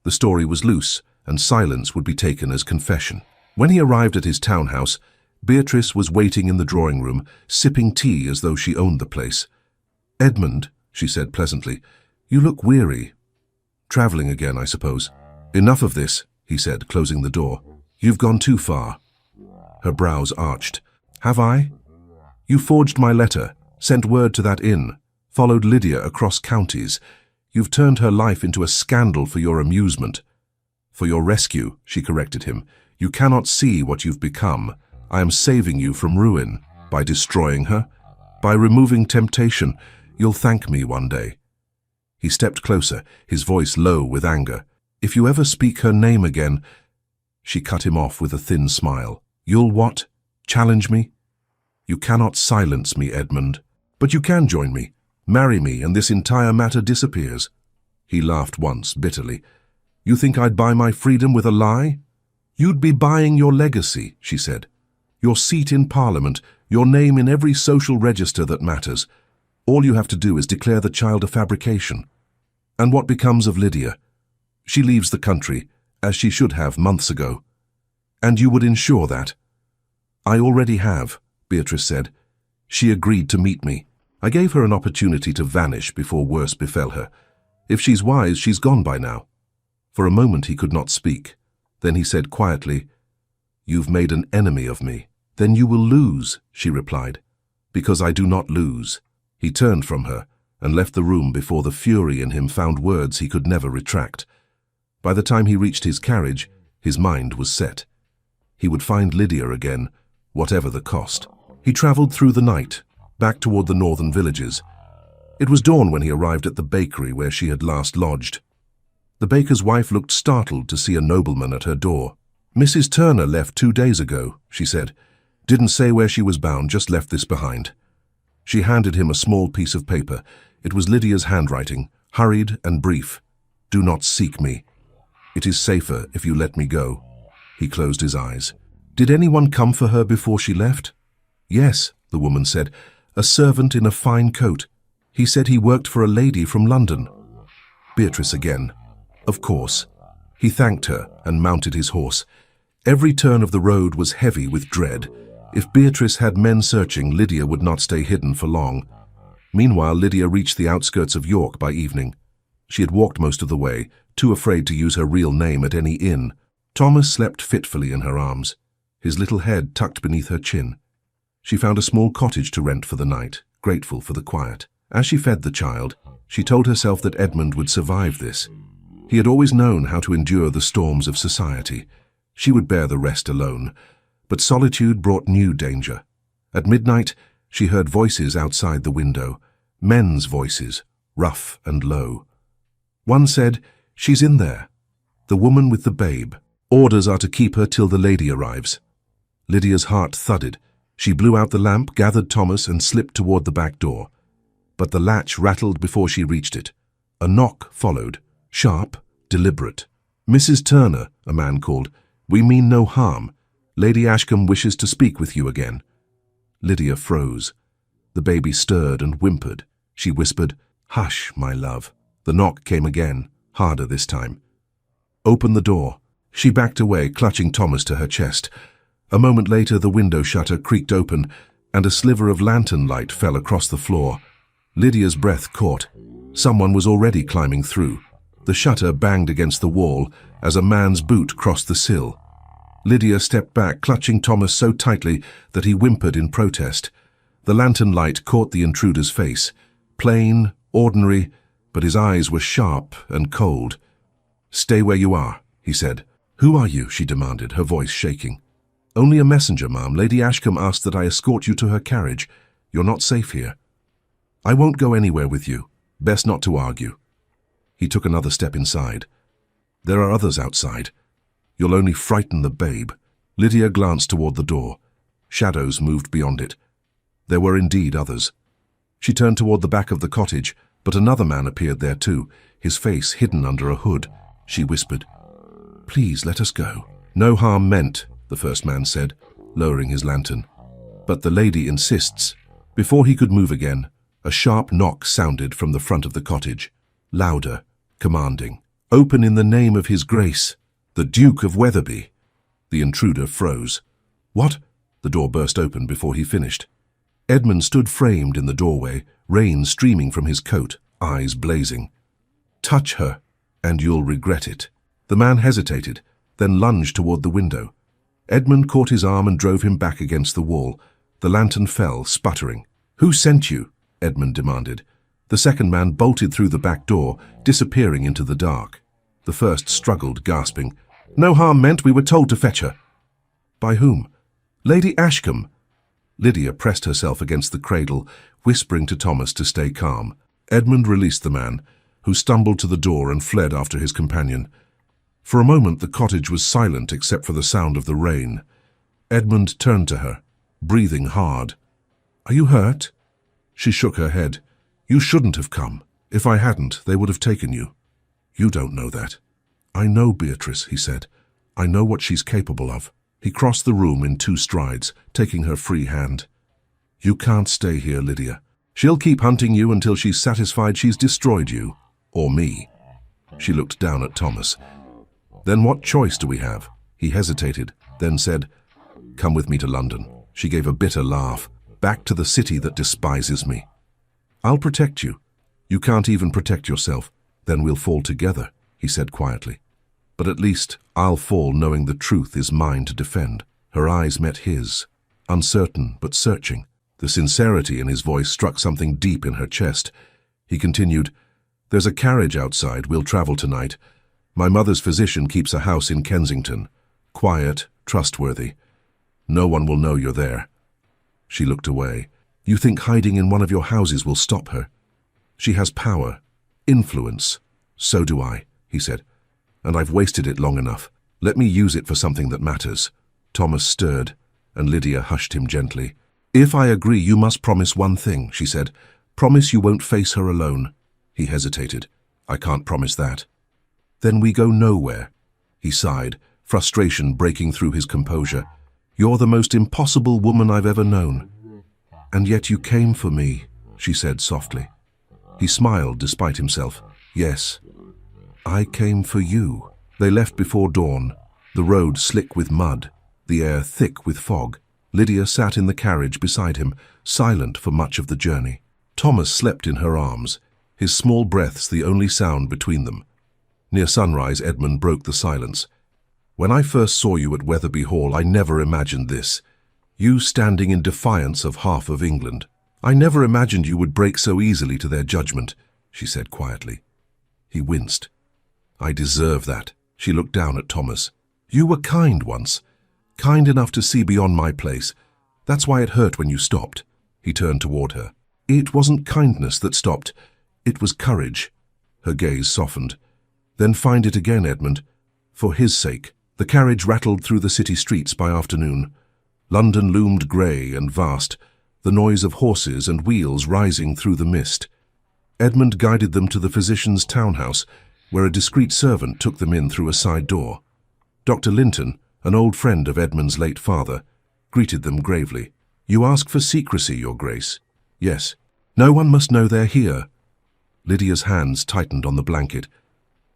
The story was loose, and silence would be taken as confession. When he arrived at his townhouse, Beatrice was waiting in the drawing room, sipping tea as though she owned the place. "Edmund," she said pleasantly, "you look weary. Travelling again, I suppose." "Enough of this," he said, closing the door. "You've gone too far." Her brows arched. "Have I? You forged my letter, sent word to that inn, followed Lydia across counties. You've turned her life into a scandal for your amusement." "For your rescue," she corrected him. "You cannot see what you've become. I am saving you from ruin. By destroying her, by removing temptation. You'll thank me one day." He stepped closer, his voice low with anger. "If you ever speak her name again—" She cut him off with a thin smile. "You'll what? Challenge me? You cannot silence me, Edmund. But you can join me. Marry me, and this entire matter disappears." He laughed once, bitterly. You think I'd buy my freedom with a lie? You'd be buying your legacy, she said. Your seat in Parliament, your name in every social register that matters. All you have to do is declare the child a fabrication. And what becomes of Lydia? She leaves the country, as she should have months ago. And you would ensure that? I already have, Beatrice said. She agreed to meet me. I gave her an opportunity to vanish before worse befell her. If she's wise, she's gone by now. For a moment he could not speak. Then he said quietly, You've made an enemy of me. Then you will lose, she replied. Because I do not lose. He turned from her and left the room before the fury in him found words he could never retract. By the time he reached his carriage, his mind was set. He would find Lydia again, whatever the cost. He travelled through the night, back toward the northern villages. It was dawn when he arrived at the bakery where she had last lodged. The baker's wife looked startled to see a nobleman at her door. Mrs. Turner left 2 days ago, she said. Didn't say where she was bound, just left this behind. She handed him a small piece of paper. It was Lydia's handwriting, hurried and brief. Do not seek me. It is safer if you let me go. He closed his eyes. Did anyone come for her before she left? Yes, the woman said. A servant in a fine coat. He said he worked for a lady from London. Beatrice again. Of course. He thanked her and mounted his horse. Every turn of the road was heavy with dread. If Beatrice had men searching, Lydia would not stay hidden for long. Meanwhile, Lydia reached the outskirts of York by evening. She had walked most of the way, too afraid to use her real name at any inn. Thomas slept fitfully in her arms, his little head tucked beneath her chin. She found a small cottage to rent for the night, grateful for the quiet. As she fed the child, she told herself that Edmund would survive this. He had always known how to endure the storms of society. She would bear the rest alone. But solitude brought new danger. At midnight, she heard voices outside the window, men's voices, rough and low. One said, She's in there. The woman with the babe. Orders are to keep her till the lady arrives. Lydia's heart thudded. She blew out the lamp, gathered Thomas, and slipped toward the back door. But the latch rattled before she reached it. A knock followed, sharp, deliberate. Mrs. Turner, a man called. We mean no harm. Lady Ashcombe wishes to speak with you again. Lydia froze. The baby stirred and whimpered. She whispered, Hush, my love. The knock came again, harder this time. Open the door. She backed away, clutching Thomas to her chest. A moment later, the window shutter creaked open, and a sliver of lantern light fell across the floor. Lydia's breath caught. Someone was already climbing through. The shutter banged against the wall as a man's boot crossed the sill. Lydia stepped back, clutching Thomas so tightly that he whimpered in protest. The lantern light caught the intruder's face. Plain, ordinary, but his eyes were sharp and cold. Stay where you are, he said. Who are you? She demanded, her voice shaking. Only a messenger, ma'am. Lady Ashcombe asked that I escort you to her carriage. You're not safe here. I won't go anywhere with you. Best not to argue. He took another step inside. There are others outside. You'll only frighten the babe. Lydia glanced toward the door. Shadows moved beyond it. There were indeed others. She turned toward the back of the cottage, but another man appeared there too, his face hidden under a hood. She whispered, Please let us go. No harm meant, the first man said, lowering his lantern. But the lady insists. Before he could move again, a sharp knock sounded from the front of the cottage, louder, commanding. Open in the name of his grace, the Duke of Wetherby. The intruder froze. What? The door burst open before he finished. Edmund stood framed in the doorway, rain streaming from his coat, eyes blazing. Touch her, and you'll regret it. The man hesitated, then lunged toward the window. Edmund caught his arm and drove him back against the wall. The lantern fell, sputtering. Who sent you? Edmund demanded. The second man bolted through the back door, disappearing into the dark. The first struggled, gasping. No harm meant, we were told to fetch her. By whom? Lady Ashcombe. Lydia pressed herself against the cradle, whispering to Thomas to stay calm. Edmund released the man, who stumbled to the door and fled after his companion. For a moment the cottage was silent except for the sound of the rain. Edmund turned to her, breathing hard. Are you hurt? She shook her head. You shouldn't have come. If I hadn't, they would have taken you. You don't know that. I know Beatrice, he said. I know what she's capable of. He crossed the room in 2 strides, taking her free hand. You can't stay here, Lydia. She'll keep hunting you until she's satisfied she's destroyed you. Or me. She looked down at Thomas. Then what choice do we have? He hesitated, then said, Come with me to London. She gave a bitter laugh. Back to the city that despises me. I'll protect you. You can't even protect yourself. Then we'll fall together, he said quietly. But at least I'll fall knowing the truth is mine to defend. Her eyes met his, uncertain but searching. The sincerity in his voice struck something deep in her chest. He continued, There's a carriage outside. We'll travel tonight. My mother's physician keeps a house in Kensington. Quiet, trustworthy. No one will know you're there. She looked away. You think hiding in one of your houses will stop her? She has power, influence. So do I, he said. And I've wasted it long enough. Let me use it for something that matters. Thomas stirred, and Lydia hushed him gently. If I agree, you must promise one thing, she said. Promise you won't face her alone. He hesitated. I can't promise that. Then we go nowhere. He sighed, frustration breaking through his composure. You're the most impossible woman I've ever known. And yet you came for me, she said softly. He smiled despite himself. Yes, I came for you. They left before dawn, the road slick with mud, the air thick with fog. Lydia sat in the carriage beside him, silent for much of the journey. Thomas slept in her arms, his small breaths the only sound between them. Near sunrise, Edmund broke the silence. When I first saw you at Wetherby Hall, I never imagined this. You standing in defiance of half of England. I never imagined you would break so easily to their judgment, she said quietly. He winced. I deserve that. She looked down at Thomas. You were kind once. Kind enough to see beyond my place. That's why it hurt when you stopped. He turned toward her. It wasn't kindness that stopped. It was courage. Her gaze softened. Then find it again, Edmund. For his sake. The carriage rattled through the city streets by afternoon. London loomed grey and vast, the noise of horses and wheels rising through the mist. Edmund guided them to the physician's townhouse, where a discreet servant took them in through a side door. Dr. Linton, an old friend of Edmund's late father, greeted them gravely. You ask for secrecy, Your Grace. Yes. No one must know they're here. Lydia's hands tightened on the blanket.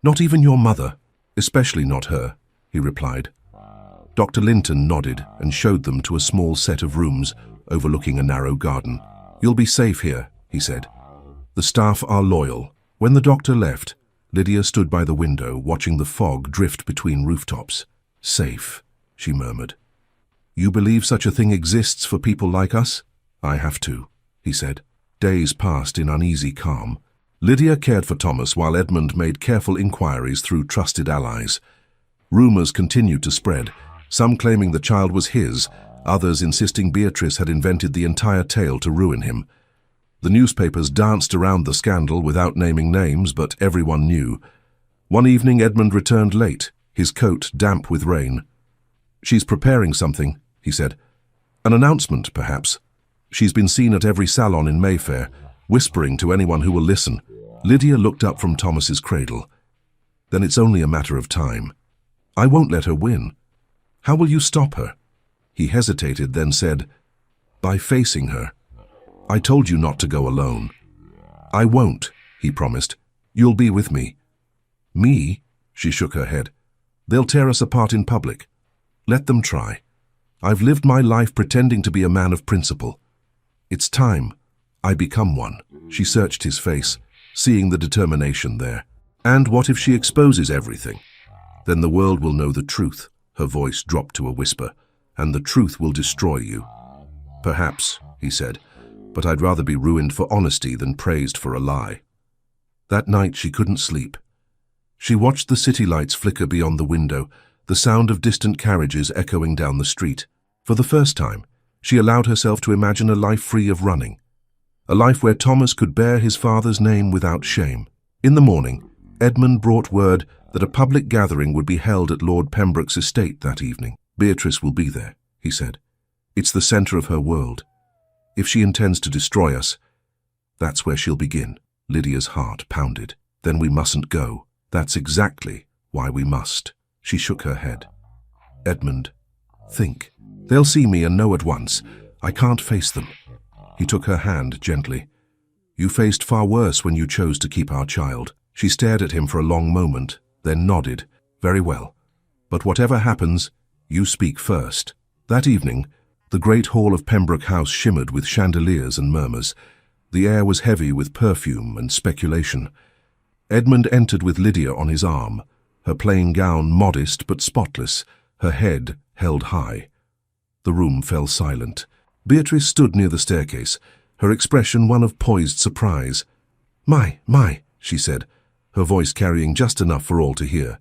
Not even your mother, especially not her, he replied. Dr. Linton nodded and showed them to a small set of rooms overlooking a narrow garden. You'll be safe here, he said. The staff are loyal. When the doctor left, Lydia stood by the window watching the fog drift between rooftops. Safe, she murmured. You believe such a thing exists for people like us? I have to, he said. Days passed in uneasy calm. Lydia cared for Thomas while Edmund made careful inquiries through trusted allies. Rumours continued to spread, some claiming the child was his, others insisting Beatrice had invented the entire tale to ruin him. The newspapers danced around the scandal without naming names, but everyone knew. One evening Edmund returned late, his coat damp with rain. She's preparing something, he said. An announcement, perhaps. She's been seen at every salon in Mayfair, whispering to anyone who will listen. Lydia looked up from Thomas's cradle. Then it's only a matter of time. I won't let her win. How will you stop her? He hesitated, then said, By facing her. I told you not to go alone. I won't, he promised. You'll be with me. Me? She shook her head. They'll tear us apart in public. Let them try. I've lived my life pretending to be a man of principle. It's time I become one. She searched his face, seeing the determination there. And what if she exposes everything? Then the world will know the truth. Her voice dropped to a whisper. And the truth will destroy you. Perhaps, he said, but I'd rather be ruined for honesty than praised for a lie. That night she couldn't sleep. She watched the city lights flicker beyond the window, the sound of distant carriages echoing down the street. For the first time, she allowed herself to imagine a life free of running. A life where Thomas could bear his father's name without shame. In the morning, Edmund brought word that a public gathering would be held at Lord Pembroke's estate that evening. Beatrice will be there, he said. It's the centre of her world. If she intends to destroy us, that's where she'll begin. Lydia's heart pounded. Then we mustn't go. That's exactly Why, we must. She shook her head. Edmund, think. They'll see me and know at once. I can't face them. He took her hand gently. You faced far worse when you chose to keep our child. She stared at him for a long moment, then nodded. Very well. But whatever happens, you speak first. That evening, the great hall of Pembroke House shimmered with chandeliers and murmurs. The air was heavy with perfume and speculation. Edmund entered with Lydia on his arm, her plain gown modest but spotless, her head held high. The room fell silent. Beatrice stood near the staircase, her expression one of poised surprise. My, she said, her voice carrying just enough for all to hear.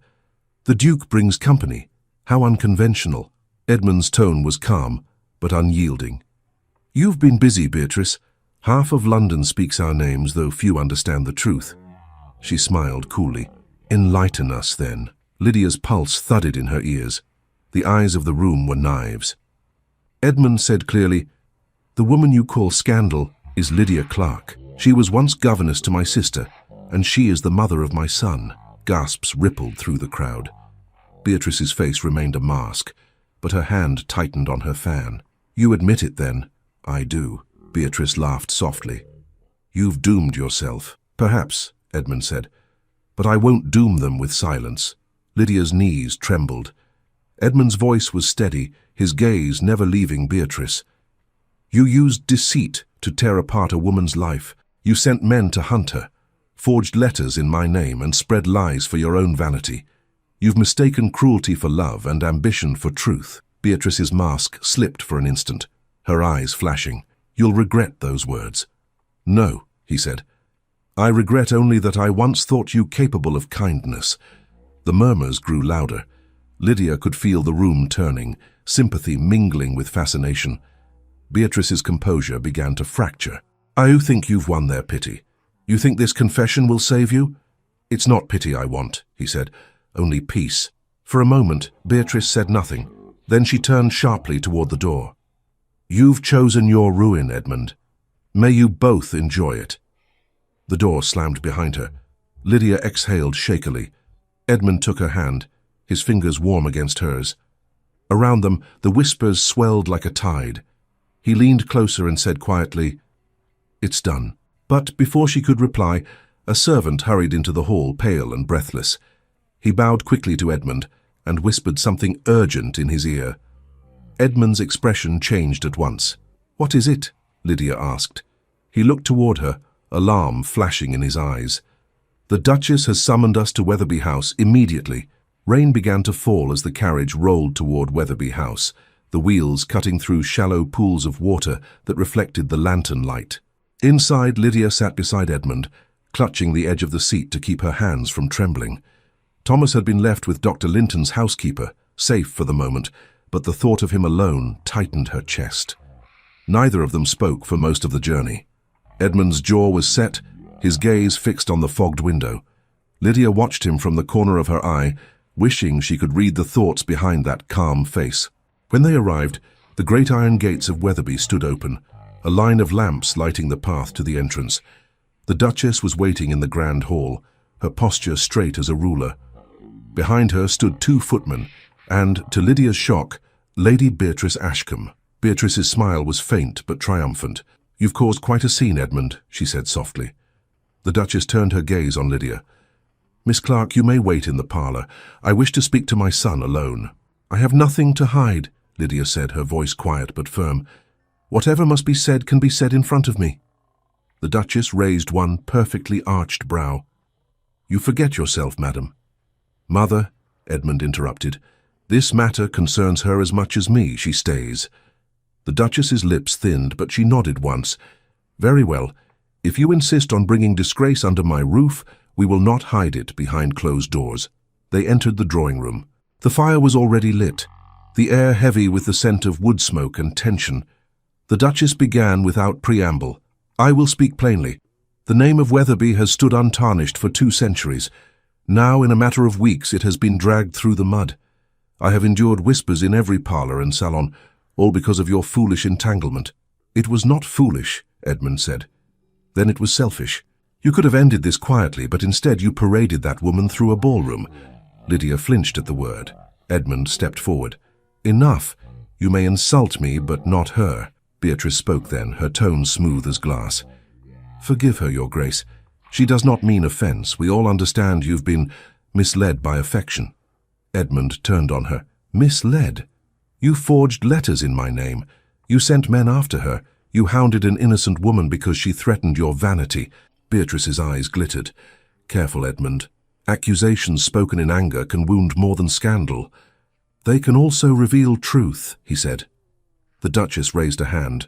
The Duke brings company. How unconventional. Edmund's tone was calm, but unyielding. You've been busy, Beatrice. Half of London speaks our names, though few understand the truth. She smiled coolly. Enlighten us, then. Lydia's pulse thudded in her ears. The eyes of the room were knives. Edmund said clearly, The woman you call Scandal is Lydia Clark. She was once governess to my sister, and she is the mother of my son. Gasps rippled through the crowd. Beatrice's face remained a mask, but her hand tightened on her fan. You admit it, then? I do. Beatrice laughed softly. You've doomed yourself. Perhaps, Edmund said, but I won't doom them with silence. Lydia's knees trembled. Edmund's voice was steady, his gaze never leaving Beatrice. You used deceit to tear apart a woman's life. You sent men to hunt her, forged letters in my name and spread lies for your own vanity. You've mistaken cruelty for love and ambition for truth. Beatrice's mask slipped for an instant, her eyes flashing. You'll regret those words. No, he said. I regret only that I once thought you capable of kindness. The murmurs grew louder. Lydia could feel the room turning, sympathy mingling with fascination. Beatrice's composure began to fracture. I think you've won their pity. You think this confession will save you? It's not pity I want, he said, only peace. For a moment, Beatrice said nothing. Then she turned sharply toward the door. You've chosen your ruin, Edmund. May you both enjoy it. The door slammed behind her. Lydia exhaled shakily. Edmund took her hand, his fingers warm against hers. Around them, the whispers swelled like a tide. He leaned closer and said quietly, It's done. But before she could reply, a servant hurried into the hall, pale and breathless. He bowed quickly to Edmund and whispered something urgent in his ear. Edmund's expression changed at once. What is it? Lydia asked. He looked toward her, alarm flashing in his eyes. The Duchess has summoned us to Wetherby House immediately. Rain began to fall as the carriage rolled toward Wetherby House, the wheels cutting through shallow pools of water that reflected the lantern light. Inside, Lydia sat beside Edmund, clutching the edge of the seat to keep her hands from trembling. Thomas had been left with Dr. Linton's housekeeper, safe for the moment, but the thought of him alone tightened her chest. Neither of them spoke for most of the journey. Edmund's jaw was set, his gaze fixed on the fogged window. Lydia watched him from the corner of her eye, wishing she could read the thoughts behind that calm face. When they arrived, the great iron gates of Wetherby stood open, a line of lamps lighting the path to the entrance. The Duchess was waiting in the grand hall, her posture straight as a ruler. Behind her stood 2 footmen, and, to Lydia's shock, Lady Beatrice Ashcombe. Beatrice's smile was faint but triumphant. You've caused quite a scene, Edmund, she said softly. The Duchess turned her gaze on Lydia. Miss Clark, you may wait in the parlour. I wish to speak to my son alone. I have nothing to hide, Lydia said, her voice quiet but firm. Whatever must be said can be said in front of me. The Duchess raised one perfectly arched brow. You forget yourself, madam. Mother, Edmund interrupted, this matter concerns her as much as me. She stays. The Duchess's lips thinned, but she nodded once. Very well. If you insist on bringing disgrace under my roof, we will not hide it behind closed doors. They entered the drawing room. The fire was already lit, the air heavy with the scent of wood smoke and tension. The Duchess began without preamble. I will speak plainly. The name of Wetherby has stood untarnished for 2 centuries. Now, in a matter of weeks, it has been dragged through the mud. I have endured whispers in every parlour and salon, all because of your foolish entanglement. It was not foolish, Edmund said. Then it was selfish. You could have ended this quietly, but instead you paraded that woman through a ballroom. Lydia flinched at the word. Edmund stepped forward. "Enough. You may insult me, but not her." Beatrice spoke then, her tone smooth as glass. "Forgive her, Your Grace. She does not mean offense. We all understand you've been misled by affection." Edmund turned on her. "Misled? You forged letters in my name. You sent men after her. You hounded an innocent woman because she threatened your vanity." Beatrice's eyes glittered. "Careful, Edmund. Accusations spoken in anger can wound more than scandal. They can also reveal truth," he said. The Duchess raised a hand.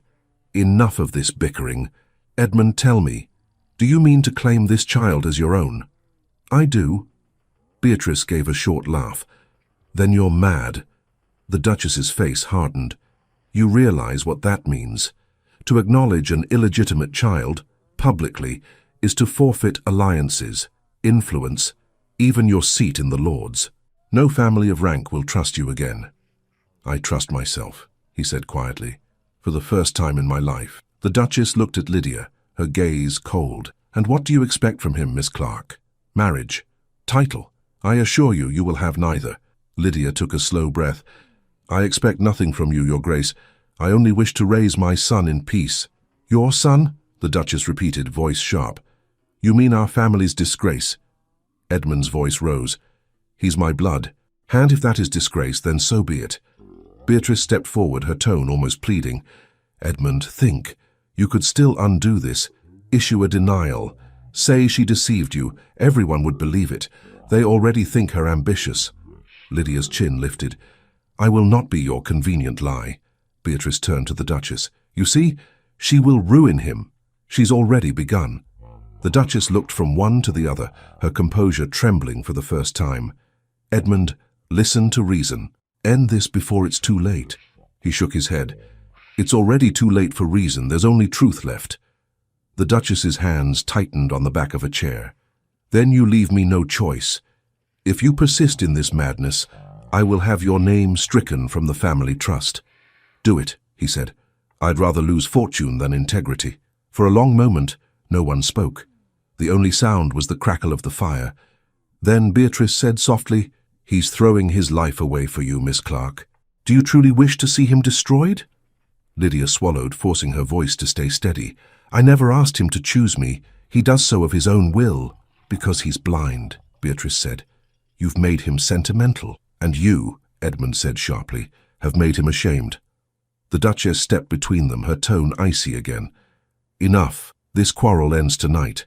"Enough of this bickering. Edmund, tell me, do you mean to claim this child as your own?" "I do." Beatrice gave a short laugh. "Then you're mad." The Duchess's face hardened. "You realize what that means. To acknowledge an illegitimate child, publicly, is to forfeit alliances, influence, even your seat in the Lords. No family of rank will trust you again." "I trust myself," he said quietly, "for the first time in my life." The Duchess looked at Lydia, her gaze cold. "And what do you expect from him, Miss Clark? Marriage? Title? I assure you, you will have neither." Lydia took a slow breath. "I expect nothing from you, Your Grace. I only wish to raise my son in peace." "Your son?" the Duchess repeated, voice sharp. "You mean our family's disgrace?" Edmund's voice rose. "He's my blood. And if that is disgrace, then so be it." Beatrice stepped forward, her tone almost pleading. "Edmund, think. You could still undo this. Issue a denial. Say she deceived you. Everyone would believe it. They already think her ambitious." Lydia's chin lifted. "I will not be your convenient lie." Beatrice turned to the Duchess. "You see, she will ruin him. She's already begun." The Duchess looked from one to the other, her composure trembling for the first time. "Edmund, listen to reason. End this before it's too late." He shook his head. "It's already too late for reason. There's only truth left." The Duchess's hands tightened on the back of a chair. "Then you leave me no choice. If you persist in this madness, I will have your name stricken from the family trust." "Do it," he said. "I'd rather lose fortune than integrity." For a long moment, no one spoke. The only sound was the crackle of the fire. Then Beatrice said softly, "He's throwing his life away for you, Miss Clark. Do you truly wish to see him destroyed?" Lydia swallowed, forcing her voice to stay steady. "I never asked him to choose me. He does so of his own will." "Because he's blind," Beatrice said. "You've made him sentimental. And you," Edmund said sharply, "have made him ashamed." The Duchess stepped between them, her tone icy again. "Enough. This quarrel ends tonight.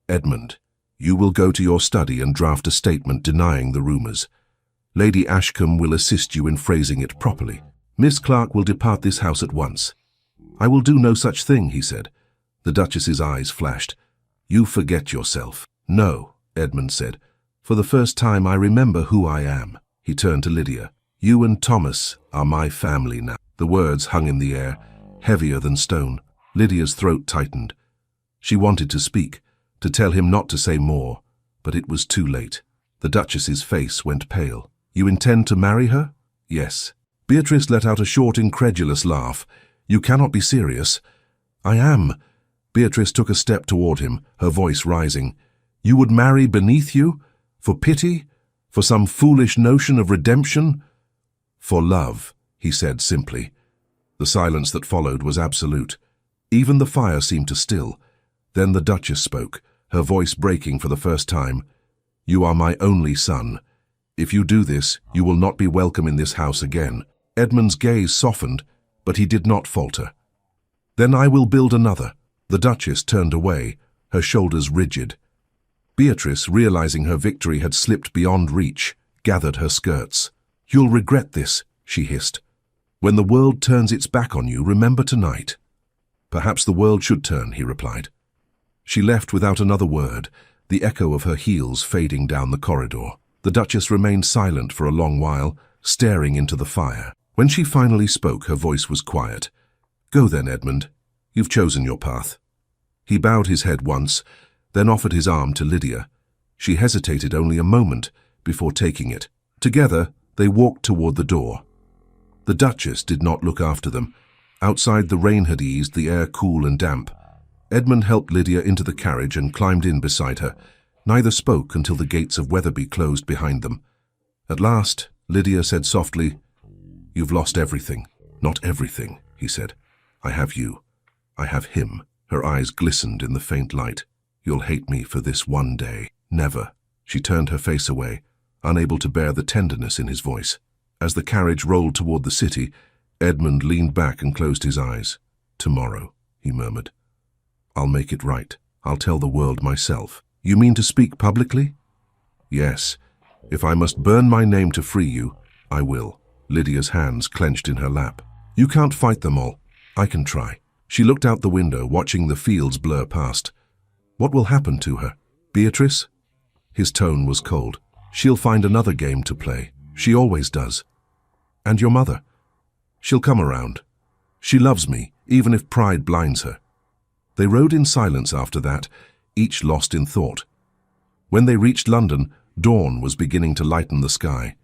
Edmund, you will go to your study and draft a statement denying the rumors. Lady Ashcombe will assist you in phrasing it properly. Miss Clark will depart this house at once." "I will do no such thing," he said. The Duchess's eyes flashed. "You forget yourself." "No," Edmund said. "For the first time I remember who I am." He turned to Lydia. "You and Thomas are my family now." The words hung in the air, heavier than stone. Lydia's throat tightened. She wanted to speak, to tell him not to say more, but it was too late. The Duchess's face went pale. "You intend to marry her?" "Yes." Beatrice let out a short, incredulous laugh. "You cannot be serious." "I am." Beatrice took a step toward him, her voice rising. "You would marry beneath you? For pity? For some foolish notion of redemption?" "For love," he said simply. The silence that followed was absolute. Even the fire seemed to still. Then the Duchess spoke, her voice breaking for the first time. "You are my only son. If you do this, you will not be welcome in this house again." Edmund's gaze softened, but he did not falter. "Then I will build another." The Duchess turned away, her shoulders rigid. Beatrice, realizing her victory had slipped beyond reach, gathered her skirts. "You'll regret this," she hissed. "When the world turns its back on you, remember tonight." "Perhaps the world should turn," he replied. She left without another word, the echo of her heels fading down the corridor. The Duchess remained silent for a long while, staring into the fire. When she finally spoke, her voice was quiet. "Go then, Edmund. You've chosen your path." He bowed his head once, then offered his arm to Lydia. She hesitated only a moment before taking it. Together, they walked toward the door. The Duchess did not look after them. Outside, the rain had eased, the air cool and damp. Edmund helped Lydia into the carriage and climbed in beside her. Neither spoke until the gates of Wetherby closed behind them. At last, Lydia said softly, "You've lost everything." "Not everything," he said. "I have you. I have him." Her eyes glistened in the faint light. "You'll hate me for this one day." "Never." She turned her face away, unable to bear the tenderness in his voice. As the carriage rolled toward the city, Edmund leaned back and closed his eyes. "Tomorrow," he murmured. "I'll make it right. I'll tell the world myself." "You mean to speak publicly?" "Yes. If I must burn my name to free you, I will." Lydia's hands clenched in her lap. "You can't fight them all. I can try." She looked out the window, watching the fields blur past. "What will happen to her? Beatrice?" His tone was cold. "She'll find another game to play. She always does. And your mother? She'll come around. She loves me, even if pride blinds her." They rode in silence after that, each lost in thought. When they reached London, dawn was beginning to lighten the sky.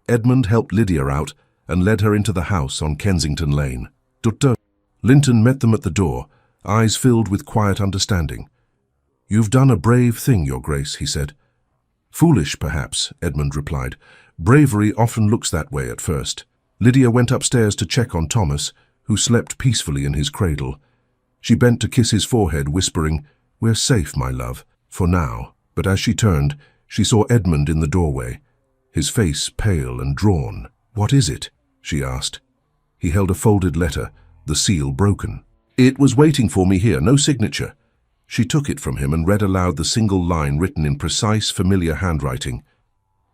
Edmund helped Lydia out and led her into the house on Kensington Lane. Dr. Linton met them at the door, eyes filled with quiet understanding. "You've done a brave thing, Your Grace," he said. "Foolish, perhaps," Edmund replied. "Bravery often looks that way at first." Lydia went upstairs to check on Thomas, who slept peacefully in his cradle. She bent to kiss his forehead, whispering, "We're safe, my love, for now." But as she turned, she saw Edmund in the doorway, his face pale and drawn. "What is it?" she asked. He held a folded letter, the seal broken. "It was waiting for me here, no signature." She took it from him and read aloud the single line written in precise, familiar handwriting.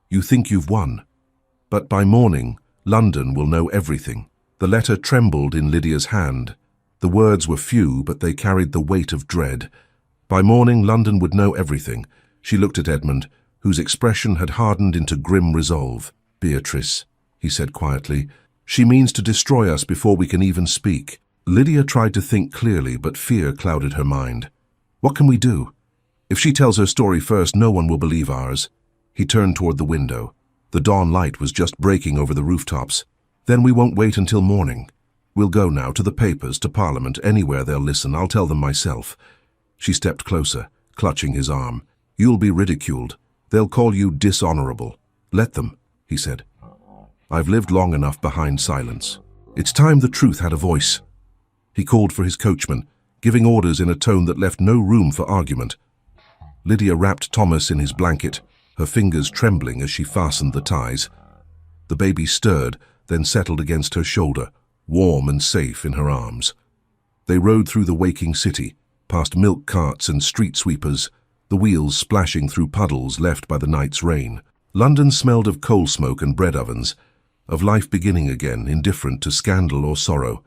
"You think you've won, but by morning, London will know everything." The letter trembled in Lydia's hand. The words were few, but they carried the weight of dread. By morning, London would know everything. She looked at Edmund, whose expression had hardened into grim resolve. "Beatrice," he said quietly, "she means to destroy us before we can even speak." Lydia tried to think clearly, but fear clouded her mind. "What can we do? If she tells her story first, no one will believe ours." He turned toward the window. The dawn light was just breaking over the rooftops. "Then we won't wait until morning. We'll go now to the papers, to Parliament, anywhere they'll listen. I'll tell them myself." She stepped closer, clutching his arm. "You'll be ridiculed. They'll call you dishonorable." "Let them," he said. "I've lived long enough behind silence. It's time the truth had a voice." He called for his coachman, giving orders in a tone that left no room for argument. Lydia wrapped Thomas in his blanket, her fingers trembling as she fastened the ties. The baby stirred, then settled against her shoulder, warm and safe in her arms. They rode through the waking city, past milk carts and street sweepers, the wheels splashing through puddles left by the night's rain. London smelled of coal smoke and bread ovens, of life beginning again, indifferent to scandal or sorrow.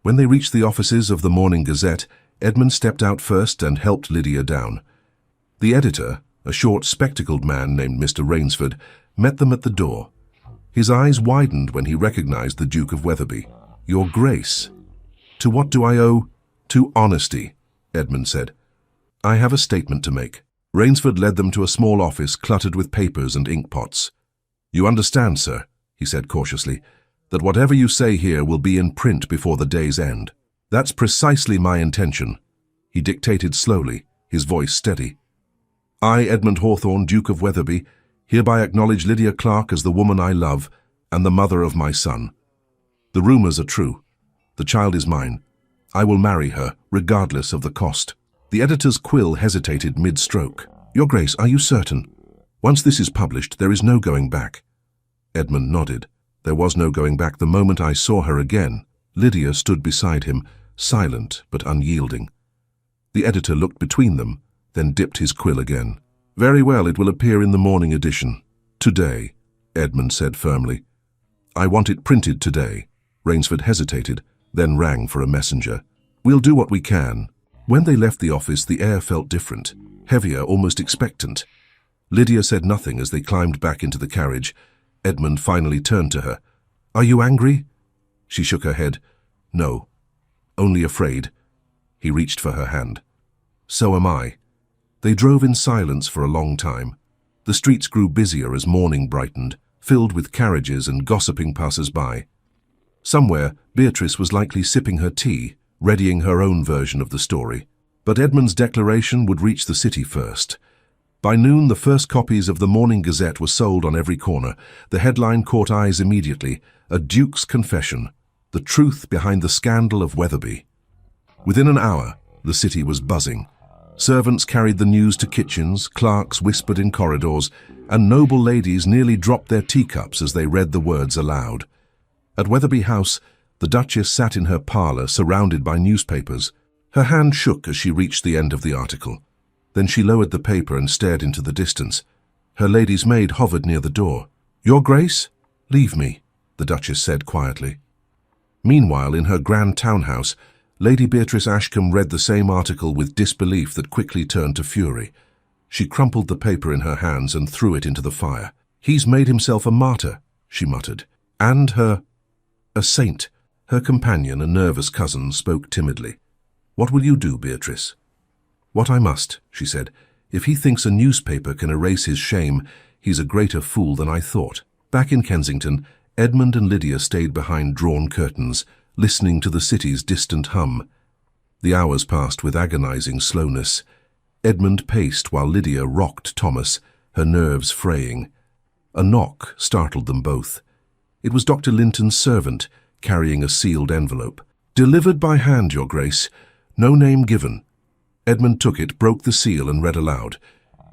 When they reached the offices of the Morning Gazette, Edmund stepped out first and helped Lydia down. The editor, a short, spectacled man named Mr. Rainsford, met them at the door. His eyes widened when he recognized the Duke of Wetherby. "Your Grace." "To what do I owe?" "To honesty," Edmund said. "I have a statement to make." Rainsford led them to a small office cluttered with papers and inkpots. "You understand, sir," he said cautiously, "that whatever you say here will be in print before the day's end." "That's precisely my intention." He dictated slowly, his voice steady. "I, Edmund Hawthorne, Duke of Wetherby, hereby acknowledge Lydia Clark as the woman I love and the mother of my son. The rumors are true. The child is mine. I will marry her, regardless of the cost." The editor's quill hesitated mid-stroke. "Your Grace, are you certain? Once this is published, there is no going back." Edmund nodded. "There was no going back the moment I saw her again." Lydia stood beside him, silent but unyielding. The editor looked between them, then dipped his quill again. "Very well, it will appear in the morning edition. Today," Edmund said firmly. "I want it printed today." Rainsford hesitated, then rang for a messenger. "We'll do what we can." When they left the office, the air felt different, heavier, almost expectant. Lydia said nothing as they climbed back into the carriage. Edmund finally turned to her. "Are you angry?" She shook her head. "No, only afraid." He reached for her hand. "So am I." They drove in silence for a long time. The streets grew busier as morning brightened, filled with carriages and gossiping passers-by. Somewhere, Beatrice was likely sipping her tea, readying her own version of the story. But Edmund's declaration would reach the city first. By noon, the first copies of the Morning Gazette were sold on every corner. The headline caught eyes immediately: "A Duke's Confession, the truth behind the scandal of Wetherby." Within an hour, the city was buzzing. Servants carried the news to kitchens, clerks whispered in corridors, and noble ladies nearly dropped their teacups as they read the words aloud. At Wetherby House, the Duchess sat in her parlour, surrounded by newspapers. Her hand shook as she reached the end of the article. Then she lowered the paper and stared into the distance. Her lady's maid hovered near the door. "Your Grace, leave me," the Duchess said quietly. Meanwhile, in her grand townhouse, Lady Beatrice Ashcombe read the same article with disbelief that quickly turned to fury. She crumpled the paper in her hands and threw it into the fire. "He's made himself a martyr," she muttered. "And a saint." Her companion, a nervous cousin, spoke timidly. "What will you do, Beatrice?" "What I must," she said. "If he thinks a newspaper can erase his shame, he's a greater fool than I thought." Back in Kensington, Edmund and Lydia stayed behind drawn curtains, listening to the city's distant hum. The hours passed with agonizing slowness. Edmund paced while Lydia rocked Thomas, her nerves fraying. A knock startled them both. It was Dr. Linton's servant, carrying a sealed envelope. "Delivered by hand, Your Grace. No name given." Edmund took it, broke the seal, and read aloud.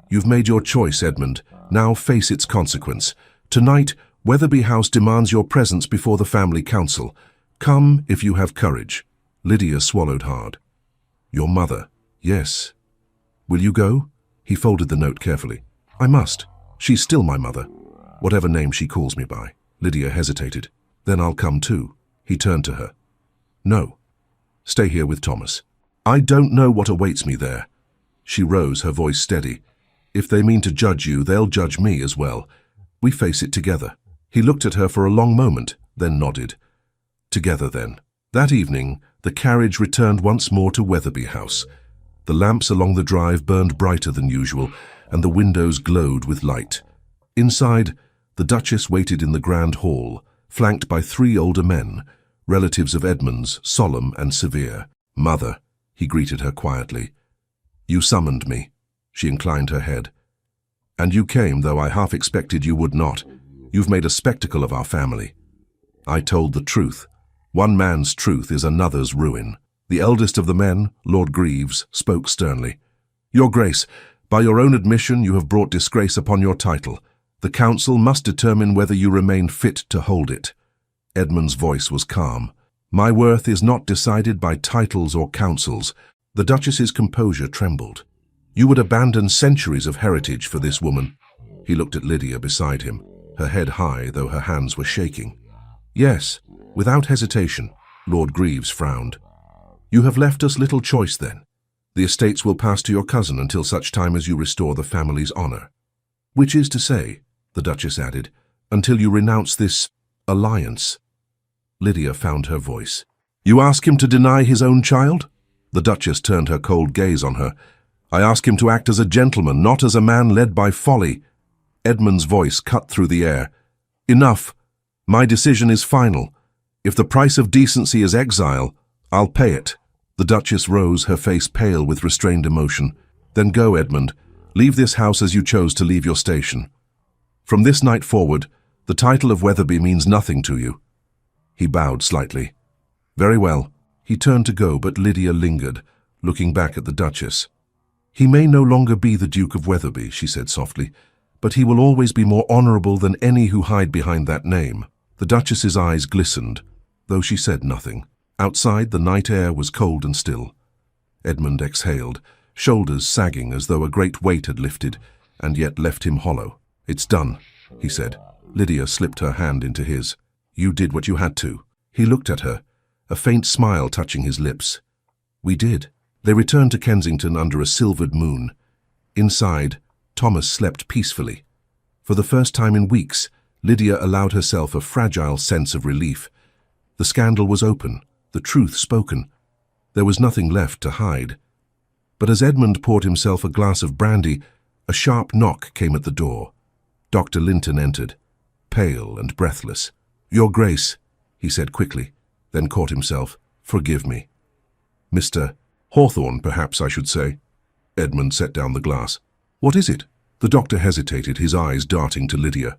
"You've made your choice, Edmund. Now face its consequence. Tonight, Wetherby House demands your presence before the family council. Come if you have courage." Lydia swallowed hard. "Your mother." "Yes." "Will you go?" He folded the note carefully. "I must. She's still my mother, whatever name she calls me by." Lydia hesitated. "Then I'll come too." He turned to her. "No. Stay here with Thomas. I don't know what awaits me there." She rose, her voice steady. "If they mean to judge you, they'll judge me as well. We face it together." He looked at her for a long moment, then nodded. "Together, then." That evening, the carriage returned once more to Wetherby House. The lamps along the drive burned brighter than usual, and the windows glowed with light. Inside, the Duchess waited in the grand hall, flanked by 3 older men, relatives of Edmund's, solemn and severe. "Mother," he greeted her quietly. "You summoned me." She inclined her head. "And you came, though I half expected you would not. You've made a spectacle of our family." I told the truth. One man's truth is another's ruin. The eldest of the men, Lord Greaves, spoke sternly. "Your Grace, by your own admission you have brought disgrace upon your title. The council must determine whether you remain fit to hold it." Edmund's voice was calm. "My worth is not decided by titles or councils." The Duchess's composure trembled. "You would abandon centuries of heritage for this woman." He looked at Lydia beside him, her head high, though her hands were shaking. "Yes, without hesitation." Lord Greaves frowned. "You have left us little choice then. The estates will pass to your cousin until such time as you restore the family's honour. Which is to say," the Duchess added, "until you renounce this alliance." Lydia found her voice. "You ask him to deny his own child?" The Duchess turned her cold gaze on her. "I ask him to act as a gentleman, not as a man led by folly." Edmund's voice cut through the air. "Enough. My decision is final. If the price of decency is exile, I'll pay it." The Duchess rose, her face pale with restrained emotion. "Then go, Edmund. Leave this house as you chose to leave your station. From this night forward, the title of Wetherby means nothing to you." He bowed slightly. "Very well." He turned to go, but Lydia lingered, looking back at the Duchess. "He may no longer be the Duke of Wetherby," she said softly, "but he will always be more honourable than any who hide behind that name." The Duchess's eyes glistened, though she said nothing. Outside, the night air was cold and still. Edmund exhaled, shoulders sagging as though a great weight had lifted, and yet left him hollow. "It's done," he said. Lydia slipped her hand into his. "You did what you had to." He looked at her, a faint smile touching his lips. "We did." They returned to Kensington under a silvered moon. Inside, Thomas slept peacefully. For the first time in weeks, Lydia allowed herself a fragile sense of relief. The scandal was open, the truth spoken. There was nothing left to hide. But as Edmund poured himself a glass of brandy, a sharp knock came at the door. Dr. Linton entered, pale and breathless. "Your Grace," he said quickly, then caught himself. "Forgive me." "Mr. Hawthorne, perhaps I should say." Edmund set down the glass. "What is it?" The doctor hesitated, his eyes darting to Lydia.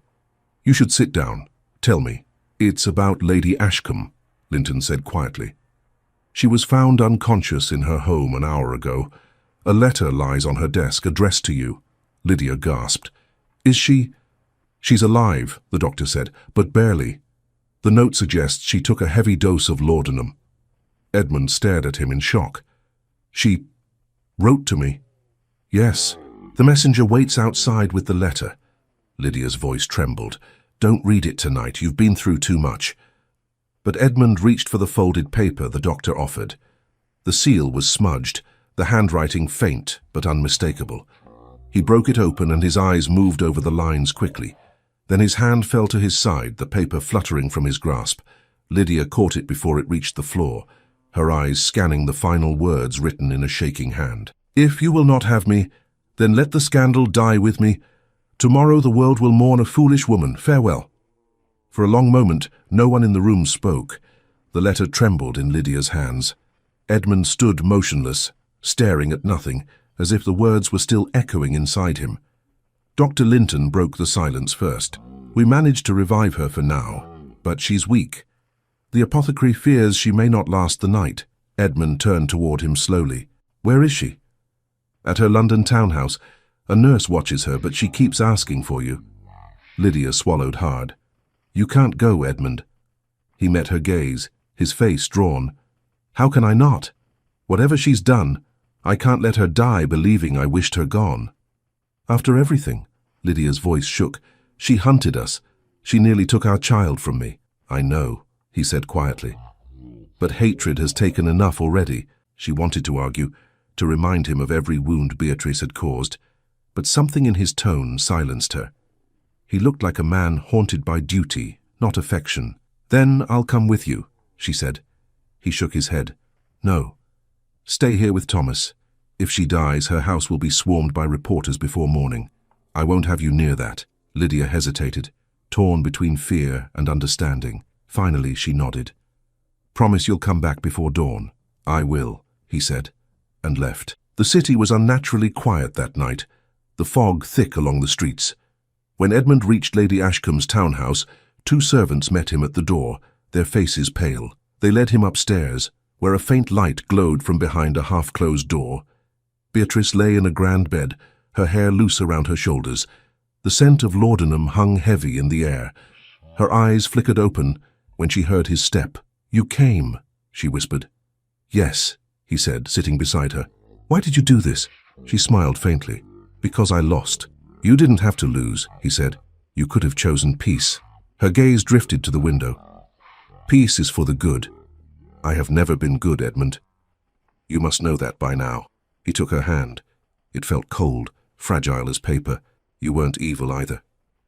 "You should sit down. Tell me." "It's about Lady Ashcombe," Linton said quietly. "She was found unconscious in her home an hour ago. A letter lies on her desk addressed to you." Lydia gasped. "Is she—" "She's alive," the doctor said, "but barely. The note suggests she took a heavy dose of laudanum." Edmund stared at him in shock. "She wrote to me?" "Yes. The messenger waits outside with the letter." Lydia's voice trembled. "Don't read it tonight. You've been through too much." But Edmund reached for the folded paper the doctor offered. The seal was smudged, the handwriting faint but unmistakable. He broke it open and his eyes moved over the lines quickly. Then his hand fell to his side, the paper fluttering from his grasp. Lydia caught it before it reached the floor, her eyes scanning the final words written in a shaking hand. "If you will not have me, then let the scandal die with me. Tomorrow the world will mourn a foolish woman. Farewell." For a long moment, no one in the room spoke. The letter trembled in Lydia's hands. Edmund stood motionless, staring at nothing, as if the words were still echoing inside him. Dr. Linton broke the silence first. "We managed to revive her for now, but she's weak. The apothecary fears she may not last the night." Edmund turned toward him slowly. "Where is she?" "At her London townhouse. A nurse watches her, but she keeps asking for you." Lydia swallowed hard. "You can't go, Edmund." He met her gaze, his face drawn. "How can I not? Whatever she's done, I can't let her die believing I wished her gone." "After everything," Lydia's voice shook, "she hunted us. She nearly took our child from me." "I know," he said quietly. "But hatred has taken enough already," she wanted to argue, to remind him of every wound Beatrice had caused. But something in his tone silenced her. He looked like a man haunted by duty, not affection. "Then I'll come with you," she said. He shook his head. "No. Stay here with Thomas. If she dies, her house will be swarmed by reporters before morning. I won't have you near that." Lydia hesitated, torn between fear and understanding. Finally, she nodded. "Promise you'll come back before dawn." "I will," he said, and left. The city was unnaturally quiet that night, the fog thick along the streets. When Edmund reached Lady Ashcombe's townhouse, 2 servants met him at the door, their faces pale. They led him upstairs, where a faint light glowed from behind a half-closed door. Beatrice lay in a grand bed, her hair loose around her shoulders. The scent of laudanum hung heavy in the air. Her eyes flickered open when she heard his step. "You came," she whispered. "Yes," he said, sitting beside her. "Why did you do this?" She smiled faintly. "Because I lost." "You didn't have to lose," he said. "You could have chosen peace." Her gaze drifted to the window. "Peace is for the good. I have never been good, Edmund. You must know that by now." He took her hand. It felt cold, fragile as paper. "You weren't evil either.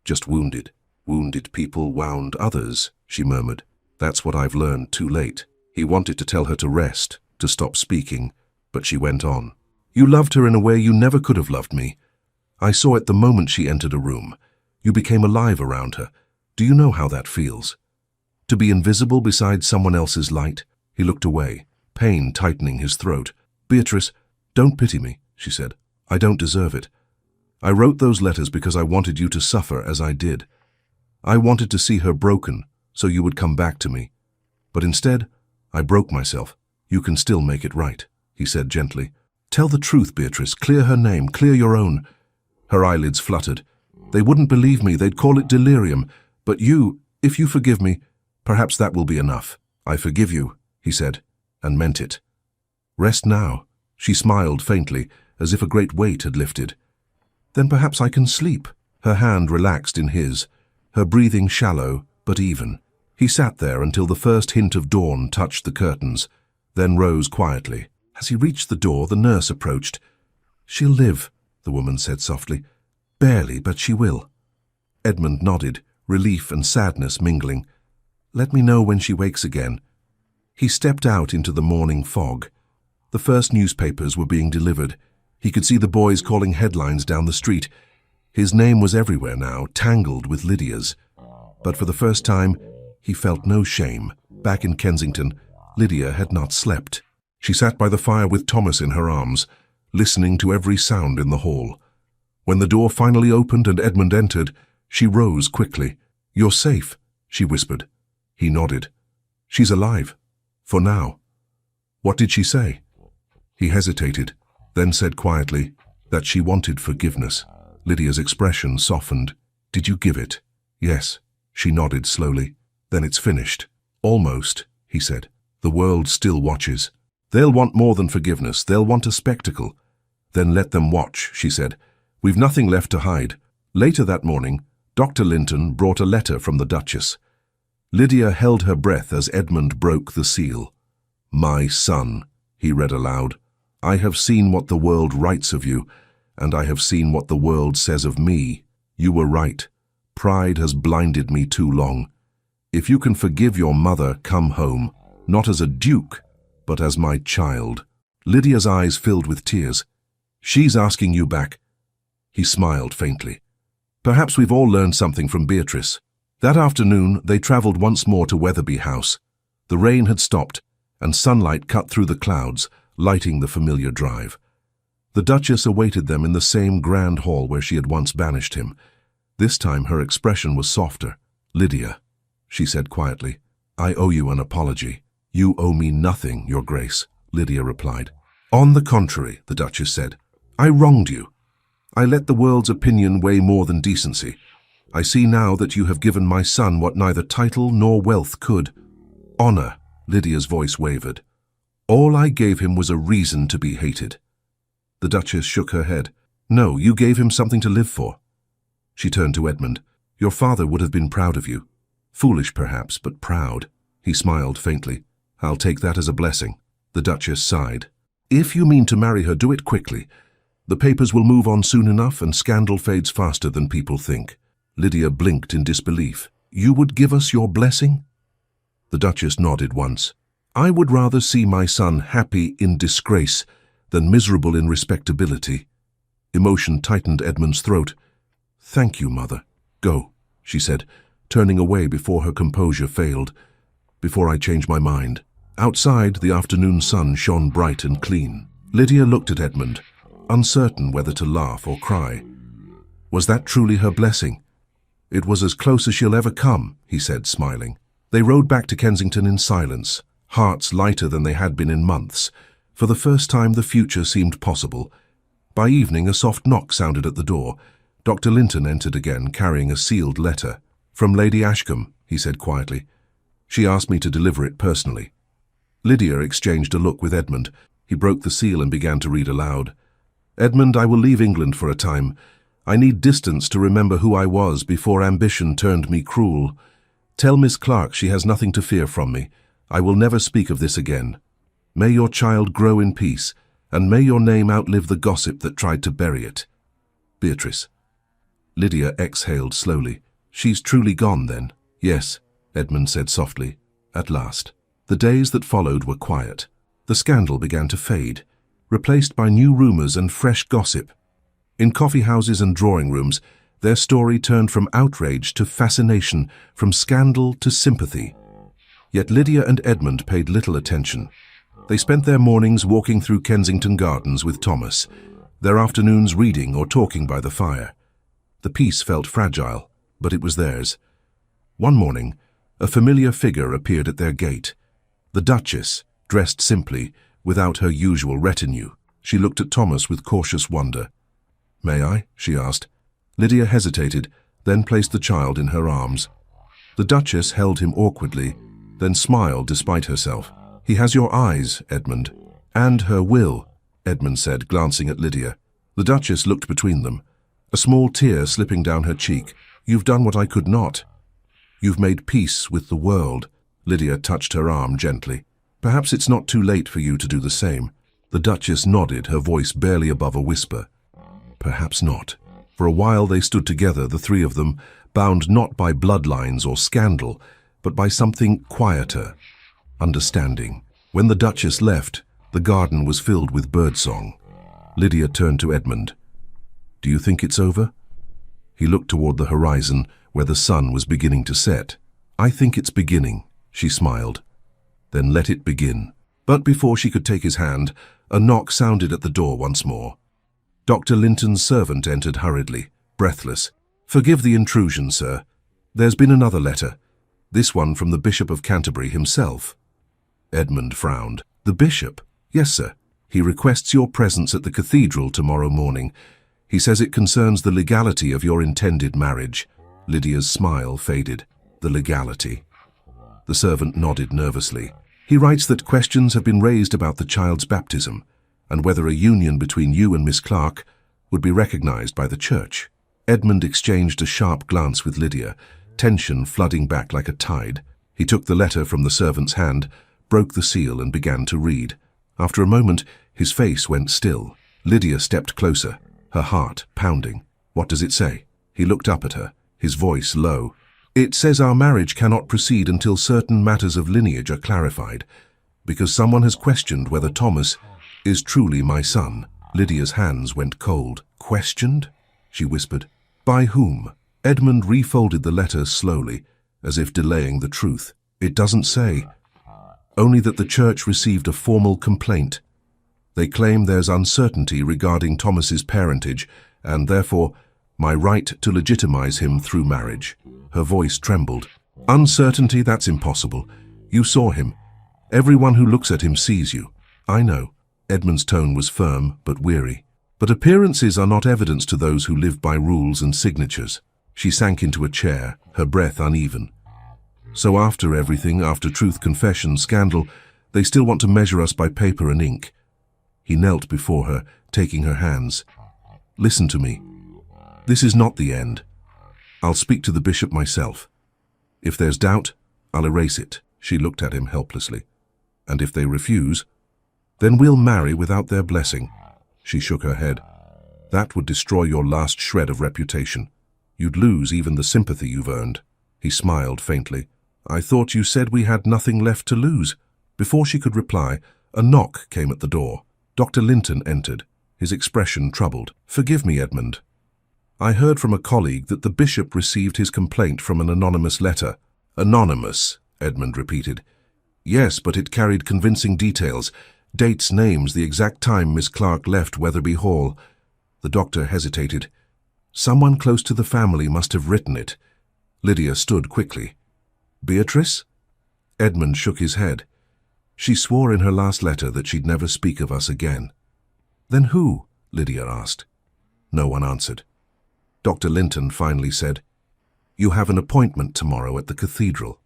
Just wounded. Wounded people wound others," she murmured. "That's what I've learned too late." He wanted to tell her to rest, to stop speaking, but she went on. "You loved her in a way you never could have loved me. I saw it the moment she entered a room. You became alive around her. Do you know how that feels? To be invisible beside someone else's light?" He looked away, pain tightening his throat. "Beatrice, don't pity me," she said. "I don't deserve it. I wrote those letters because I wanted you to suffer as I did. I wanted to see her broken, so you would come back to me. But instead, I broke myself. You can still make it right," he said gently. "Tell the truth, Beatrice. Clear her name. Clear your own." Her eyelids fluttered. "They wouldn't believe me. They'd call it delirium. But you, if you forgive me, perhaps that will be enough." "I forgive you," he said, and meant it. "Rest now." She smiled faintly, as if a great weight had lifted. "Then perhaps I can sleep." Her hand relaxed in his, her breathing shallow but even. He sat there until the first hint of dawn touched the curtains, then rose quietly. As he reached the door, the nurse approached. "She'll live," the woman said softly. "Barely, but she will." Edmund nodded, relief and sadness mingling. "Let me know when she wakes again." He stepped out into the morning fog. The first newspapers were being delivered. He could see the boys calling headlines down the street. His name was everywhere now, tangled with Lydia's. But for the first time, he felt no shame. Back in Kensington, Lydia had not slept. She sat by the fire with Thomas in her arms, listening to every sound in the hall. When the door finally opened and Edmund entered, she rose quickly. "You're safe," she whispered. He nodded. "She's alive. For now." "What did she say?" He hesitated, then said quietly that she wanted forgiveness. Lydia's expression softened. "Did you give it?" "Yes." She nodded slowly. "Then it's finished." "Almost," he said. "The world still watches. They'll want more than forgiveness. They'll want a spectacle." "Then let them watch," she said. "We've nothing left to hide." Later that morning, Dr. Linton brought a letter from the Duchess. Lydia held her breath as Edmund broke the seal. "My son," he read aloud, "I have seen what the world writes of you, and I have seen what the world says of me. You were right. Pride has blinded me too long. If you can forgive your mother, come home, not as a duke, but as my child." Lydia's eyes filled with tears. "She's asking you back." He smiled faintly. "Perhaps we've all learned something from Beatrice." That afternoon, they travelled once more to Wetherby House. The rain had stopped, and sunlight cut through the clouds, lighting the familiar drive. The Duchess awaited them in the same grand hall where she had once banished him. This time her expression was softer. "Lydia," she said quietly, "I owe you an apology." "You owe me nothing, Your Grace," Lydia replied. "On the contrary," the Duchess said, "I wronged you. I let the world's opinion weigh more than decency. I see now that you have given my son what neither title nor wealth could." "Honor," Lydia's voice wavered. "All I gave him was a reason to be hated." The Duchess shook her head. "No, you gave him something to live for." She turned to Edmund. "Your father would have been proud of you. Foolish, perhaps, but proud." He smiled faintly. "I'll take that as a blessing." The Duchess sighed. "If you mean to marry her, do it quickly. The papers will move on soon enough, and scandal fades faster than people think." Lydia blinked in disbelief. "You would give us your blessing?" The Duchess nodded once. "I would rather see my son happy in disgrace than miserable in respectability." Emotion tightened Edmund's throat. "Thank you, Mother. Go," she said, turning away before her composure failed. "Before I change my mind." Outside, the afternoon sun shone bright and clean. Lydia looked at Edmund, uncertain whether to laugh or cry. Was that truly her blessing? "It was as close as she'll ever come," he said, smiling. They rode back to Kensington in silence, hearts lighter than they had been in months. For the first time the future seemed possible. By evening a soft knock sounded at the door. Dr. Linton entered again, carrying a sealed letter. "From Lady Ashcombe," he said quietly. "She asked me to deliver it personally." Lydia exchanged a look with Edmund. He broke the seal and began to read aloud. "Edmund, I will leave England for a time. I need distance to remember who I was before ambition turned me cruel. Tell Miss Clark she has nothing to fear from me. I will never speak of this again. May your child grow in peace, and may your name outlive the gossip that tried to bury it. Beatrice." Lydia exhaled slowly. "She's truly gone, then?" "Yes," Edmund said softly, "at last." The days that followed were quiet. The scandal began to fade, replaced by new rumours and fresh gossip. In coffee houses and drawing rooms, their story turned from outrage to fascination, from scandal to sympathy. Yet Lydia and Edmund paid little attention. They spent their mornings walking through Kensington Gardens with Thomas, their afternoons reading or talking by the fire. The peace felt fragile, but it was theirs. One morning, a familiar figure appeared at their gate. The Duchess, dressed simply, without her usual retinue. She looked at Thomas with cautious wonder. "May I?" she asked. Lydia hesitated, then placed the child in her arms. The Duchess held him awkwardly, then smiled despite herself. "He has your eyes, Edmund." "And her will," Edmund said, glancing at Lydia. The Duchess looked between them, a small tear slipping down her cheek. "You've done what I could not. You've made peace with the world." Lydia touched her arm gently. "Perhaps it's not too late for you to do the same." The Duchess nodded, her voice barely above a whisper. "Perhaps not." For a while they stood together, the three of them, bound not by bloodlines or scandal, but by something quieter, understanding. When the Duchess left, the garden was filled with birdsong. Lydia turned to Edmund. "Do you think it's over?" He looked toward the horizon, where the sun was beginning to set. "I think it's beginning," she smiled. "Then let it begin." But before she could take his hand, a knock sounded at the door once more. Dr. Linton's servant entered hurriedly, breathless. "Forgive the intrusion, sir. There's been another letter. This one from the Bishop of Canterbury himself." Edmund frowned. "The Bishop?" "Yes, sir. He requests your presence at the cathedral tomorrow morning. He says it concerns the legality of your intended marriage." Lydia's smile faded. "The legality?" The servant nodded nervously. "He writes that questions have been raised about the child's baptism, and whether a union between you and Miss Clark would be recognized by the church." Edmund exchanged a sharp glance with Lydia, tension flooding back like a tide. He took the letter from the servant's hand, broke the seal and began to read. After a moment, his face went still. Lydia stepped closer, her heart pounding. "What does it say?" He looked up at her, his voice low. "It says our marriage cannot proceed until certain matters of lineage are clarified, because someone has questioned whether Thomas is truly my son." Lydia's hands went cold. "Questioned?" she whispered. "By whom?" Edmund refolded the letter slowly, as if delaying the truth. "It doesn't say. Only that the church received a formal complaint. They claim there's uncertainty regarding Thomas's parentage, and therefore my right to legitimize him through marriage." Her voice trembled. "Uncertainty? That's impossible. You saw him. Everyone who looks at him sees you." "I know." Edmund's tone was firm but weary. "But appearances are not evidence to those who live by rules and signatures." She sank into a chair, her breath uneven. "So after everything, after truth, confession, scandal, they still want to measure us by paper and ink." He knelt before her, taking her hands. "Listen to me. This is not the end. I'll speak to the bishop myself. If there's doubt, I'll erase it." She looked at him helplessly. "And if they refuse, then we'll marry without their blessing." She shook her head. "That would destroy your last shred of reputation. You'd lose even the sympathy you've earned." He smiled faintly. "I thought you said we had nothing left to lose." Before she could reply, a knock came at the door. Dr. Linton entered, his expression troubled. "Forgive me, Edmund. I heard from a colleague that the bishop received his complaint from an anonymous letter." "Anonymous," Edmund repeated. "Yes, but it carried convincing details. Dates, names, the exact time Miss Clark left Weatherby Hall." The doctor hesitated. "Someone close to the family must have written it." Lydia stood quickly. "Beatrice?" Edmund shook his head. "She swore in her last letter that she'd never speak of us again." "Then who?" Lydia asked. No one answered. Dr. Linton finally said, "You have an appointment tomorrow at the cathedral.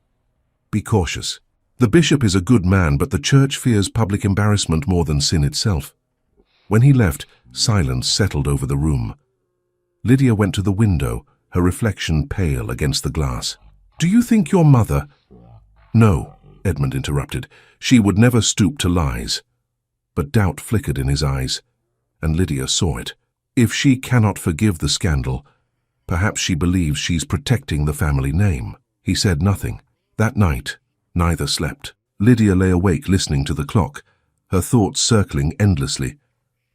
Be cautious. The bishop is a good man, but the church fears public embarrassment more than sin itself." When he left, silence settled over the room. Lydia went to the window, her reflection pale against the glass. "Do you think your mother—" "No," Edmund interrupted. "She would never stoop to lies." But doubt flickered in his eyes, and Lydia saw it. If she cannot forgive the scandal, perhaps she believes she's protecting the family name. He said nothing. That night, neither slept. Lydia lay awake listening to the clock, her thoughts circling endlessly.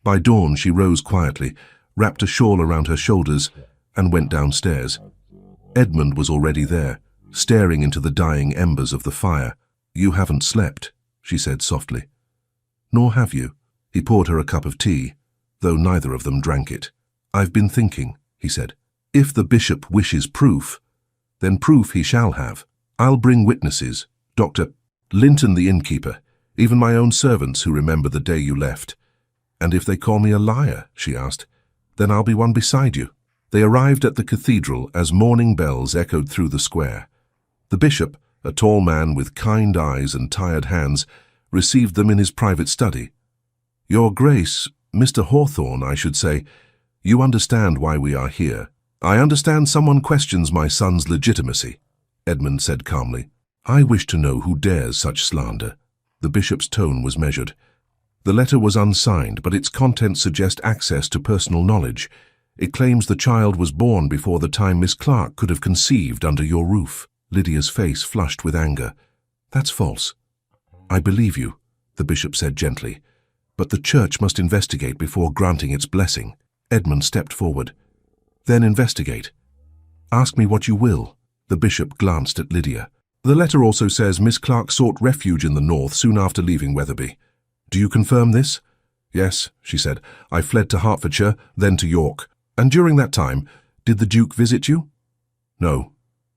By dawn she rose quietly, wrapped a shawl around her shoulders, and went downstairs. Edmund was already there, staring into the dying embers of the fire. "You haven't slept," she said softly. "Nor have you." He poured her a cup of tea, though neither of them drank it. "I've been thinking," he said. "If the bishop wishes proof, then proof he shall have. I'll bring witnesses, Dr. Linton the innkeeper, even my own servants who remember the day you left." "And if they call me a liar," she asked, "then I'll be one beside you." They arrived at the cathedral as morning bells echoed through the square. The bishop, a tall man with kind eyes and tired hands, received them in his private study. "Your Grace, Mr. Hawthorne, I should say, you understand why we are here." "I understand someone questions my son's legitimacy," Edmund said calmly. "I wish to know who dares such slander." The bishop's tone was measured. "The letter was unsigned, but its contents suggest access to personal knowledge. It claims the child was born before the time Miss Clark could have conceived under your roof." Lydia's face flushed with anger. "That's false." "I believe you," the bishop said gently, "but the church must investigate before granting its blessing." Edmund stepped forward. "Then investigate. Ask me what you will." The bishop glanced at Lydia. "The letter also says Miss Clark sought refuge in the north soon after leaving Weatherby. Do you confirm this?" Yes, she said. I fled to Hertfordshire, then to York. And during that time, did the Duke visit you? No.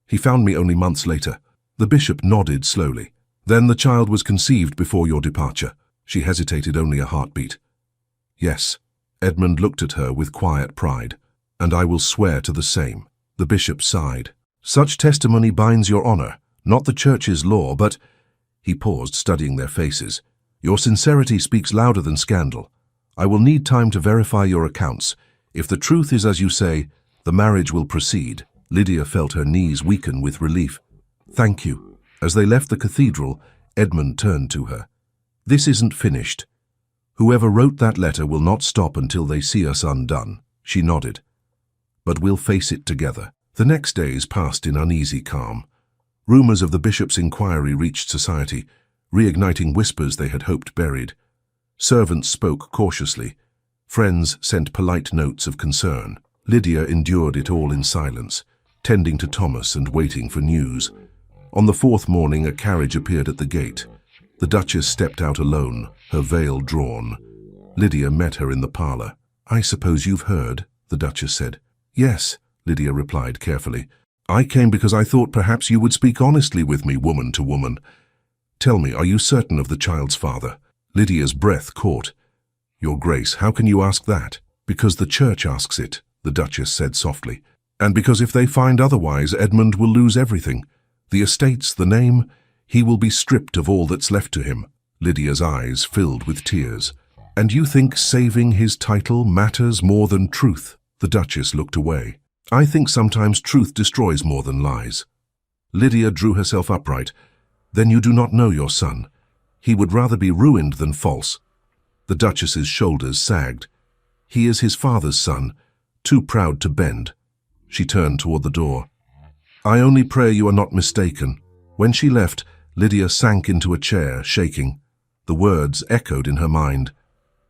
He found me only months later. The bishop nodded slowly. Then the child was conceived before your departure. She hesitated only a heartbeat. Yes. Edmund looked at her with quiet pride. And I will swear to the same. The bishop sighed. Such testimony binds your honor, not the church's law, but... He paused, studying their faces. Your sincerity speaks louder than scandal. I will need time to verify your accounts. If the truth is as you say, the marriage will proceed. Lydia felt her knees weaken with relief. Thank you. As they left the cathedral, Edmund turned to her. This isn't finished. Whoever wrote that letter will not stop until they see us undone. She nodded. But we'll face it together. The next days passed in uneasy calm. Rumors of the bishop's inquiry reached society, reigniting whispers they had hoped buried. Servants spoke cautiously. Friends sent polite notes of concern. Lydia endured it all in silence, tending to Thomas and waiting for news. On the fourth morning, a carriage appeared at the gate. The Duchess stepped out alone, her veil drawn. Lydia met her in the parlor. I suppose you've heard, the Duchess said. Yes, Lydia replied carefully. I came because I thought perhaps you would speak honestly with me, woman to woman. Tell me, are you certain of the child's father? Lydia's breath caught. Your Grace, how can you ask that? Because the church asks it, the Duchess said softly. And because if they find otherwise, Edmund will lose everything. The estates, the name, he will be stripped of all that's left to him. Lydia's eyes filled with tears. And you think saving his title matters more than truth? The Duchess looked away. I think sometimes truth destroys more than lies. Lydia drew herself upright. Then you do not know your son. He would rather be ruined than false. The Duchess's shoulders sagged. He is his father's son, too proud to bend. She turned toward the door. I only pray you are not mistaken. When she left, Lydia sank into a chair, shaking. The words echoed in her mind.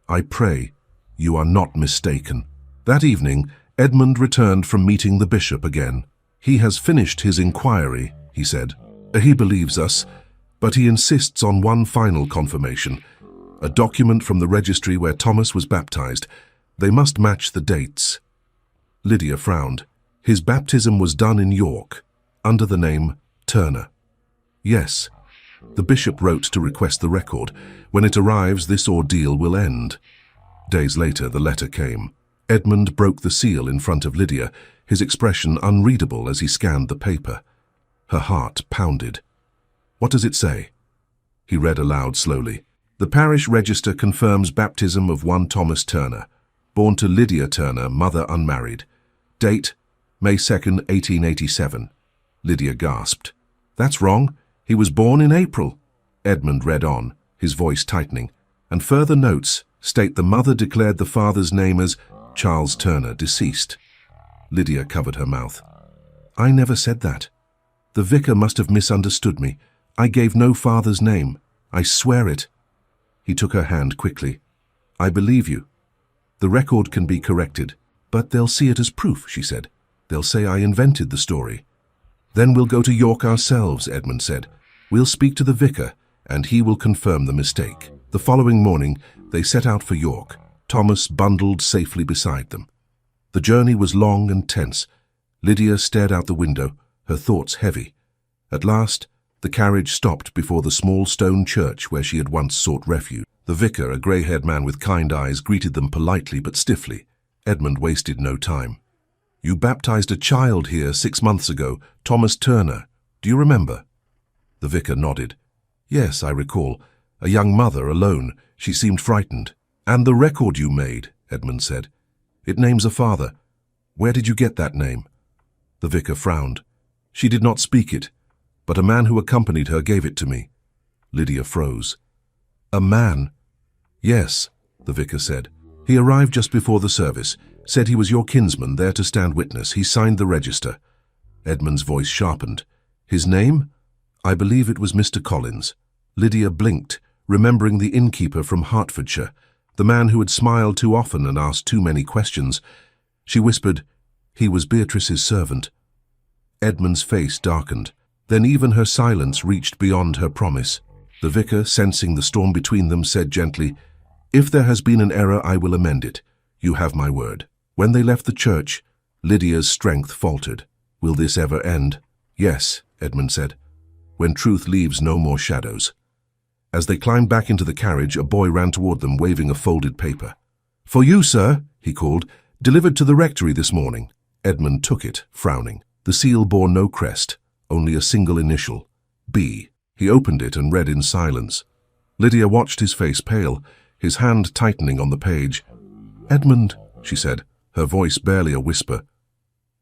I pray you are not mistaken. That evening, Edmund returned from meeting the bishop again. He has finished his inquiry, he said. He believes us, but he insists on one final confirmation. A document from the registry where Thomas was baptized. They must match the dates. Lydia frowned. His baptism was done in York, under the name Turner. Yes. The bishop wrote to request the record. When it arrives, this ordeal will end. Days later, the letter came. Edmund broke the seal in front of Lydia, his expression unreadable as he scanned the paper. Her heart pounded. What does it say? He read aloud slowly. The parish register confirms baptism of one Thomas Turner, born to Lydia Turner, mother unmarried. Date, May 2nd, 1887. Lydia gasped. That's wrong. He was born in April. Edmund read on, his voice tightening. And further notes state the mother declared the father's name as Charles Turner, deceased. Lydia covered her mouth. I never said that. The vicar must have misunderstood me. I gave no father's name. I swear it. He took her hand quickly. I believe you. The record can be corrected, but they'll see it as proof, she said. They'll say I invented the story. Then we'll go to York ourselves, Edmund said. We'll speak to the vicar, and he will confirm the mistake. The following morning, they set out for York, Thomas bundled safely beside them. The journey was long and tense. Lydia stared out the window, her thoughts heavy. At last, the carriage stopped before the small stone church where she had once sought refuge. The vicar, a grey-haired man with kind eyes, greeted them politely but stiffly. Edmund wasted no time. You baptized a child here 6 months ago, Thomas Turner. Do you remember? The vicar nodded. Yes, I recall. A young mother, alone. She seemed frightened. And the record you made, Edmund said. It names a father. Where did you get that name? The vicar frowned. She did not speak it, but a man who accompanied her gave it to me. Lydia froze. A man? Yes, the vicar said. He arrived just before the service, said he was your kinsman, there to stand witness. He signed the register. Edmund's voice sharpened. His name? I believe it was Mr. Collins. Lydia blinked, remembering the innkeeper from Hertfordshire, the man who had smiled too often and asked too many questions. She whispered, he was Beatrice's servant. Edmund's face darkened. Then even her silence reached beyond her promise. The vicar, sensing the storm between them, said gently, If there has been an error, I will amend it. You have my word. When they left the church, Lydia's strength faltered. Will this ever end? Yes, Edmund said. When truth leaves no more shadows. As they climbed back into the carriage, a boy ran toward them waving a folded paper. For you, sir, he called, delivered to the rectory this morning. Edmund took it, frowning. The seal bore no crest, only a single initial, B. He opened it and read in silence. Lydia watched his face pale, his hand tightening on the page. Edmund, she said, her voice barely a whisper.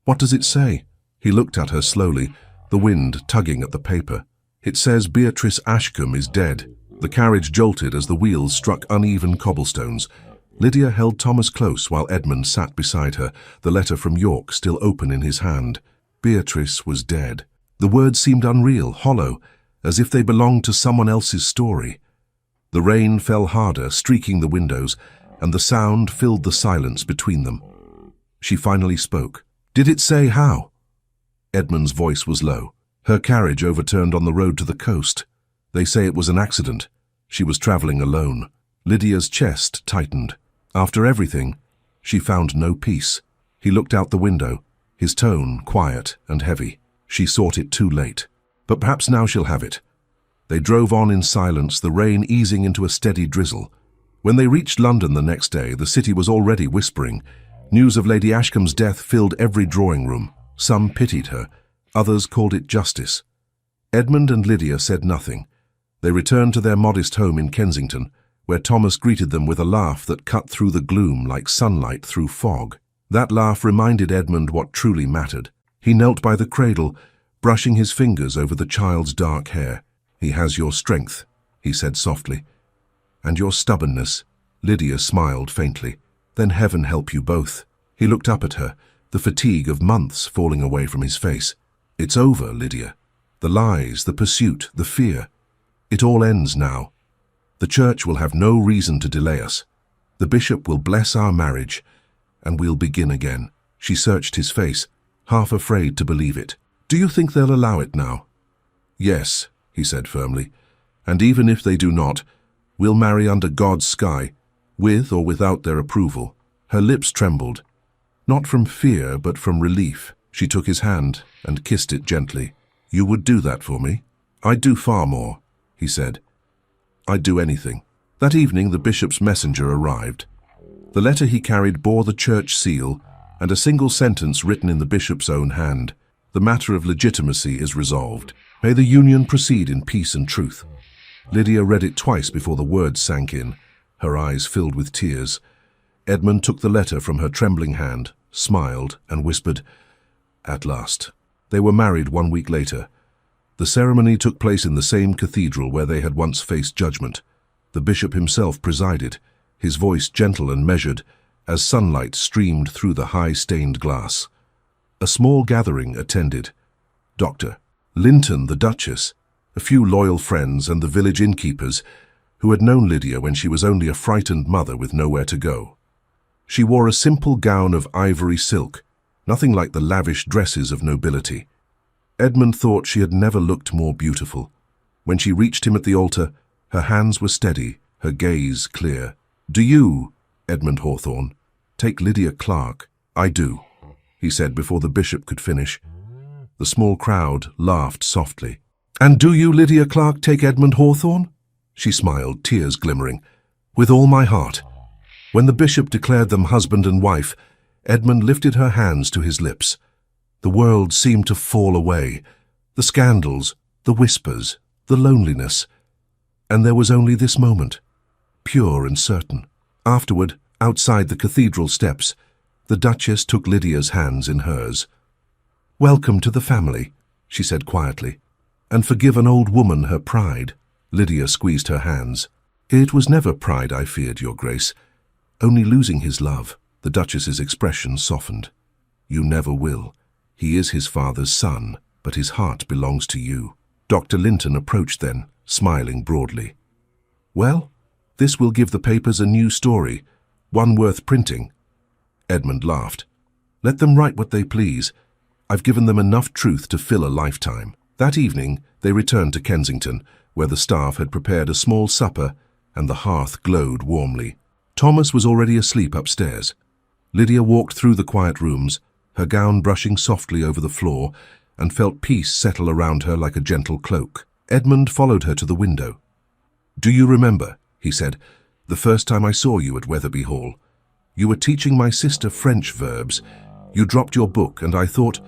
What does it say? He looked at her slowly, the wind tugging at the paper. It says Beatrice Ashcombe is dead. The carriage jolted as the wheels struck uneven cobblestones. Lydia held Thomas close while Edmund sat beside her, the letter from York still open in his hand. Beatrice was dead. The words seemed unreal, hollow, as if they belonged to someone else's story. The rain fell harder, streaking the windows, and the sound filled the silence between them. She finally spoke. Did it say how? Edmund's voice was low. Her carriage overturned on the road to the coast. They say it was an accident. She was traveling alone. Lydia's chest tightened. After everything, she found no peace. He looked out the window, his tone quiet and heavy. She sought it too late. But perhaps now she'll have it. They drove on in silence, the rain easing into a steady drizzle. When they reached London the next day, the city was already whispering. News of Lady Ashcombe's death filled every drawing room. Some pitied her, others called it justice. Edmund and Lydia said nothing. They returned to their modest home in Kensington, where Thomas greeted them with a laugh that cut through the gloom like sunlight through fog. That laugh reminded Edmund what truly mattered. He knelt by the cradle, brushing his fingers over the child's dark hair. He has your strength, he said softly. And your stubbornness. Lydia smiled faintly. Then heaven help you both. He looked up at her, the fatigue of months falling away from his face. It's over, Lydia. The lies, the pursuit, the fear. It all ends now. The church will have no reason to delay us. The bishop will bless our marriage, and we'll begin again. She searched his face, half afraid to believe it. Do you think they'll allow it now? Yes, he said firmly. And even if they do not, we'll marry under God's sky, with or without their approval. Her lips trembled, not from fear but from relief. She took his hand and kissed it gently. You would do that for me? I'd do far more, he said. I'd do anything. That evening the bishop's messenger arrived. The letter he carried bore the church seal and a single sentence written in the bishop's own hand. The matter of legitimacy is resolved. May the union proceed in peace and truth. Lydia read it twice before the words sank in, her eyes filled with tears. Edmund took the letter from her trembling hand, smiled, and whispered, At last. They were married 1 week later. The ceremony took place in the same cathedral where they had once faced judgment. The bishop himself presided, his voice gentle and measured, as sunlight streamed through the high stained glass. A small gathering attended. Dr. Linton, the Duchess, a few loyal friends, and the village innkeepers, who had known Lydia when she was only a frightened mother with nowhere to go. She wore a simple gown of ivory silk, nothing like the lavish dresses of nobility. Edmund thought she had never looked more beautiful. When she reached him at the altar, her hands were steady, her gaze clear. Do you, Edmund Hawthorne, take Lydia Clark? I do, he said before the bishop could finish. The small crowd laughed softly. And do you, Lydia Clark, take Edmund Hawthorne? She smiled, tears glimmering. With all my heart. When the bishop declared them husband and wife, Edmund lifted her hands to his lips. The world seemed to fall away. The scandals, the whispers, the loneliness. And there was only this moment, pure and certain. Afterward, outside the cathedral steps, the Duchess took Lydia's hands in hers. Welcome to the family, she said quietly, and forgive an old woman her pride. Lydia squeezed her hands. It was never pride I feared, Your Grace, only losing his love. The Duchess's expression softened. You never will. He is his father's son, but his heart belongs to you. Dr. Linton approached then, smiling broadly. Well, this will give the papers a new story, one worth printing. Edmund laughed. Let them write what they please. I've given them enough truth to fill a lifetime. That evening, they returned to Kensington, where the staff had prepared a small supper and the hearth glowed warmly. Thomas was already asleep upstairs. Lydia walked through the quiet rooms, her gown brushing softly over the floor, and felt peace settle around her like a gentle cloak. Edmund followed her to the window. "Do you remember," he said, "the first time I saw you at Weatherby Hall? You were teaching my sister French verbs. You dropped your book, and I thought,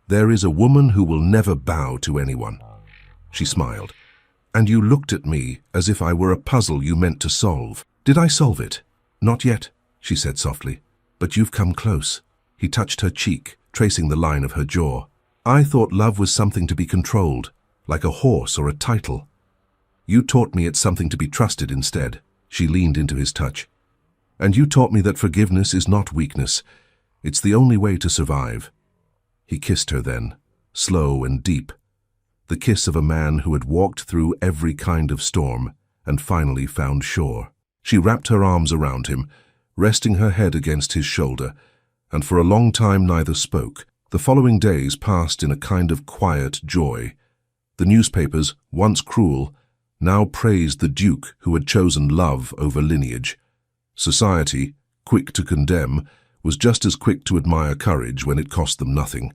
there is a woman who will never bow to anyone." She smiled. "And you looked at me as if I were a puzzle you meant to solve. Did I solve it?" "Not yet," she said softly. "But you've come close." He touched her cheek, tracing the line of her jaw. "I thought love was something to be controlled, like a horse or a title. You taught me it's something to be trusted instead." She leaned into his touch. "And you taught me that forgiveness is not weakness. It's the only way to survive." He kissed her then, slow and deep, the kiss of a man who had walked through every kind of storm and finally found shore. She wrapped her arms around him, resting her head against his shoulder, and for a long time neither spoke. The following days passed in a kind of quiet joy. The newspapers, once cruel, now praised the Duke who had chosen love over lineage. Society, quick to condemn, was just as quick to admire courage when it cost them nothing.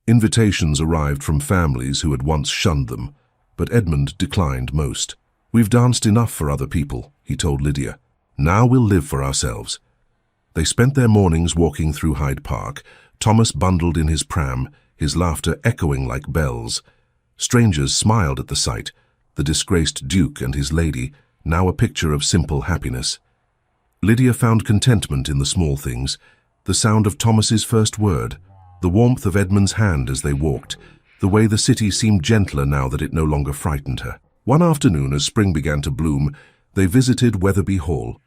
Invitations arrived from families who had once shunned them, but Edmund declined most. "We've danced enough for other people," he told Lydia. "Now we'll live for ourselves." They spent their mornings walking through Hyde Park, Thomas bundled in his pram, his laughter echoing like bells. Strangers smiled at the sight, the disgraced Duke and his lady, now a picture of simple happiness. Lydia found contentment in the small things, the sound of Thomas's first word, the warmth of Edmund's hand as they walked, the way the city seemed gentler now that it no longer frightened her. One afternoon, as spring began to bloom, they visited Weatherby Hall.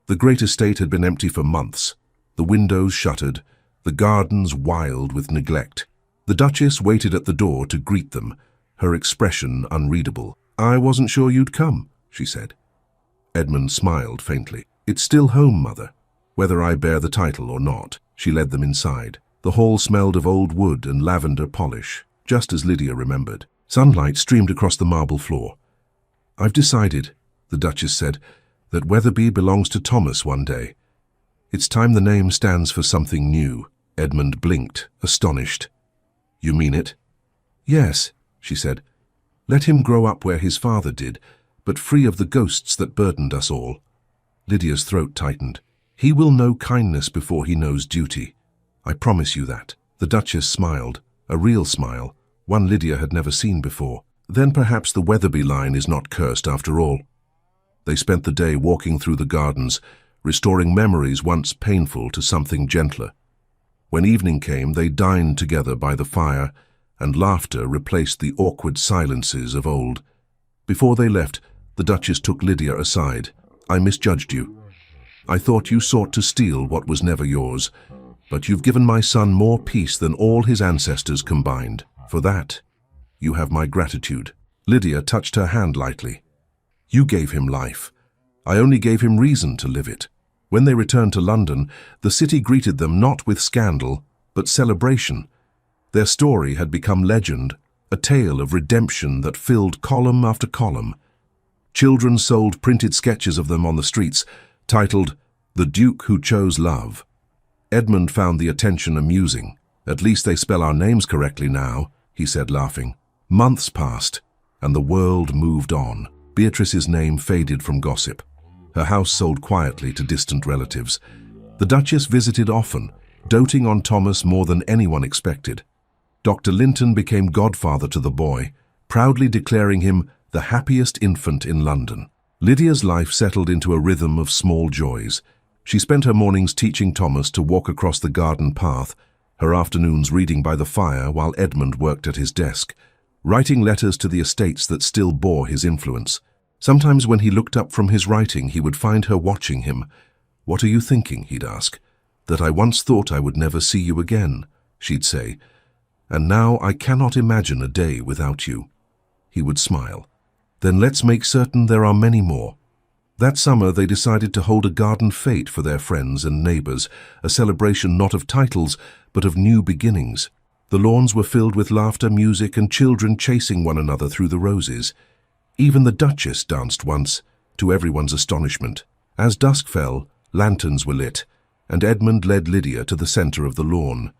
The great estate had been empty for months, the windows shuttered, the gardens wild with neglect. The Duchess waited at the door to greet them, her expression unreadable. "I wasn't sure you'd come," she said. Edmund smiled faintly. "It's still home, Mother, whether I bear the title or not." She led them inside. The hall smelled of old wood and lavender polish, just as Lydia remembered. Sunlight streamed across the marble floor. "I've decided," the Duchess said, "that Weatherby belongs to Thomas one day. It's time the name stands for something new." Edmund blinked, astonished. "You mean it?" "Yes," she said. "Let him grow up where his father did, but free of the ghosts that burdened us all." Lydia's throat tightened. "He will know kindness before he knows duty. I promise you that." The Duchess smiled, a real smile, one Lydia had never seen before. "Then perhaps the Weatherby line is not cursed after all." They spent the day walking through the gardens, restoring memories once painful to something gentler. When evening came, they dined together by the fire, and laughter replaced the awkward silences of old. Before they left, the Duchess took Lydia aside. "I misjudged you. I thought you sought to steal what was never yours, but you've given my son more peace than all his ancestors combined. For that, you have my gratitude." Lydia touched her hand lightly. "You gave him life. I only gave him reason to live it." When they returned to London, the city greeted them not with scandal, but celebration. Their story had become legend, a tale of redemption that filled column after column. Children sold printed sketches of them on the streets, titled, "The Duke Who Chose Love." Edmund found the attention amusing. "At least they spell our names correctly now," he said, laughing. Months passed, and the world moved on. Beatrice's name faded from gossip. Her house sold quietly to distant relatives. The Duchess visited often, doting on Thomas more than anyone expected. Dr. Linton became godfather to the boy, proudly declaring him the happiest infant in London. Lydia's life settled into a rhythm of small joys. She spent her mornings teaching Thomas to walk across the garden path, her afternoons reading by the fire while Edmund worked at his desk, writing letters to the estates that still bore his influence. Sometimes when he looked up from his writing, he would find her watching him. "What are you thinking?" he'd ask. "That I once thought I would never see you again," she'd say. "And now I cannot imagine a day without you." He would smile. "Then let's make certain there are many more." That summer they decided to hold a garden fete for their friends and neighbors, a celebration not of titles, but of new beginnings. The lawns were filled with laughter, music, and children chasing one another through the roses. Even the Duchess danced once, to everyone's astonishment. As dusk fell, Lanterns were lit, and Edmund led Lydia to the center of the lawn.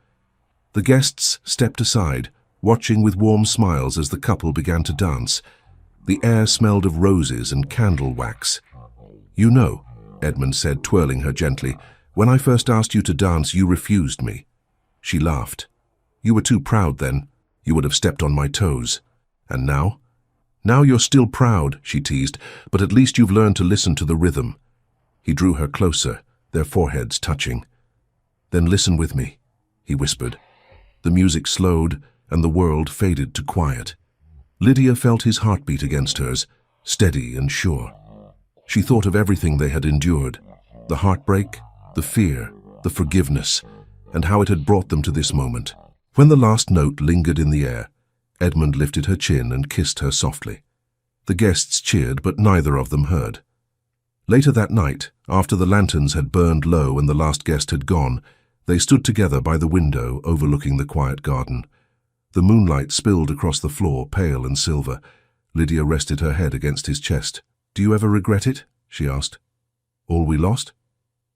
The guests stepped aside, watching with warm smiles as the couple began to dance. The air smelled of roses and candle wax. "You know," Edmund said, twirling her gently, "when I first asked you to dance, you refused me." She laughed. "You were too proud then. You would have stepped on my toes. And now? Now you're still proud," she teased, "but at least you've learned to listen to the rhythm." He drew her closer, their foreheads touching. "Then listen with me," he whispered. The music slowed, and the world faded to quiet. Lydia felt his heartbeat against hers, steady and sure. She thought of everything they had endured, the heartbreak, the fear, the forgiveness, and how it had brought them to this moment. When the last note lingered in the air, Edmund lifted her chin and kissed her softly. The guests cheered, but neither of them heard. Later that night, after the lanterns had burned low and the last guest had gone, they stood together by the window overlooking the quiet garden. The moonlight spilled across the floor, pale and silver. Lydia rested her head against his chest. "Do you ever regret it?" she asked. "All we lost?"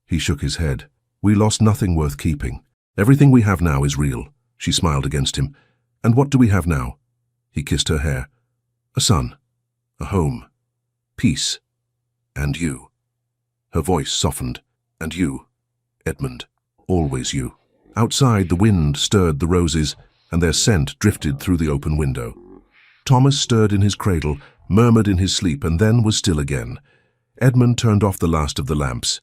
He shook his head. "We lost nothing worth keeping. Everything we have now is real." She smiled against him. "And what do we have now?" He kissed her hair. "A son, a home, peace, and you." Her voice softened. "And you, Edmund, always you." Outside, the wind stirred the roses, and their scent drifted through the open window. Thomas stirred in his cradle, murmured in his sleep, and then was still again. Edmund turned off the last of the lamps.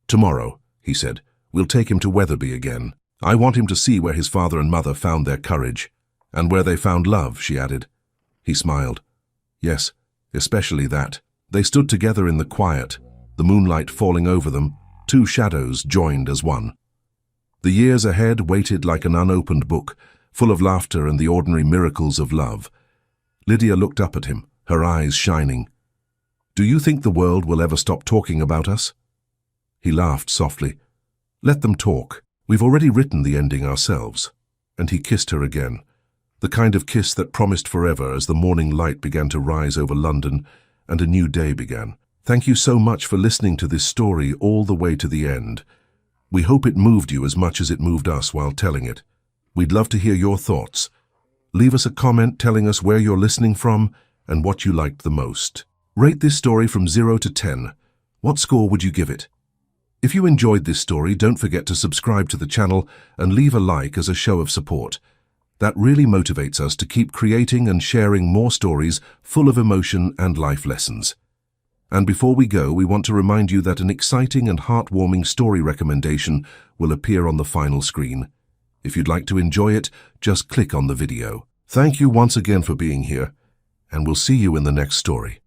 "Tomorrow," he said, "we'll take him to Weatherby again. I want him to see where his father and mother found their courage. And where they found love," she added. He smiled. "Yes, especially that." They stood together in the quiet, the moonlight falling over them, two shadows joined as one. The years ahead waited like an unopened book, full of laughter and the ordinary miracles of love. Lydia looked up at him, her eyes shining. "Do you think the world will ever stop talking about us?" He laughed softly. "Let them talk. We've already written the ending ourselves." And he kissed her again, the kind of kiss that promised forever as the morning light began to rise over London and a new day began. Thank you so much for listening to this story all the way to the end. We hope it moved you as much as it moved us while telling it. We'd love to hear your thoughts. Leave us a comment telling us where you're listening from and what you liked the most. Rate this story from 0 to 10. What score would you give it? If you enjoyed this story, don't forget to subscribe to the channel and leave a like as a show of support. That really motivates us to keep creating and sharing more stories full of emotion and life lessons. And before we go, we want to remind you that an exciting and heartwarming story recommendation will appear on the final screen. If you'd like to enjoy it, just click on the video. Thank you once again for being here, and we'll see you in the next story.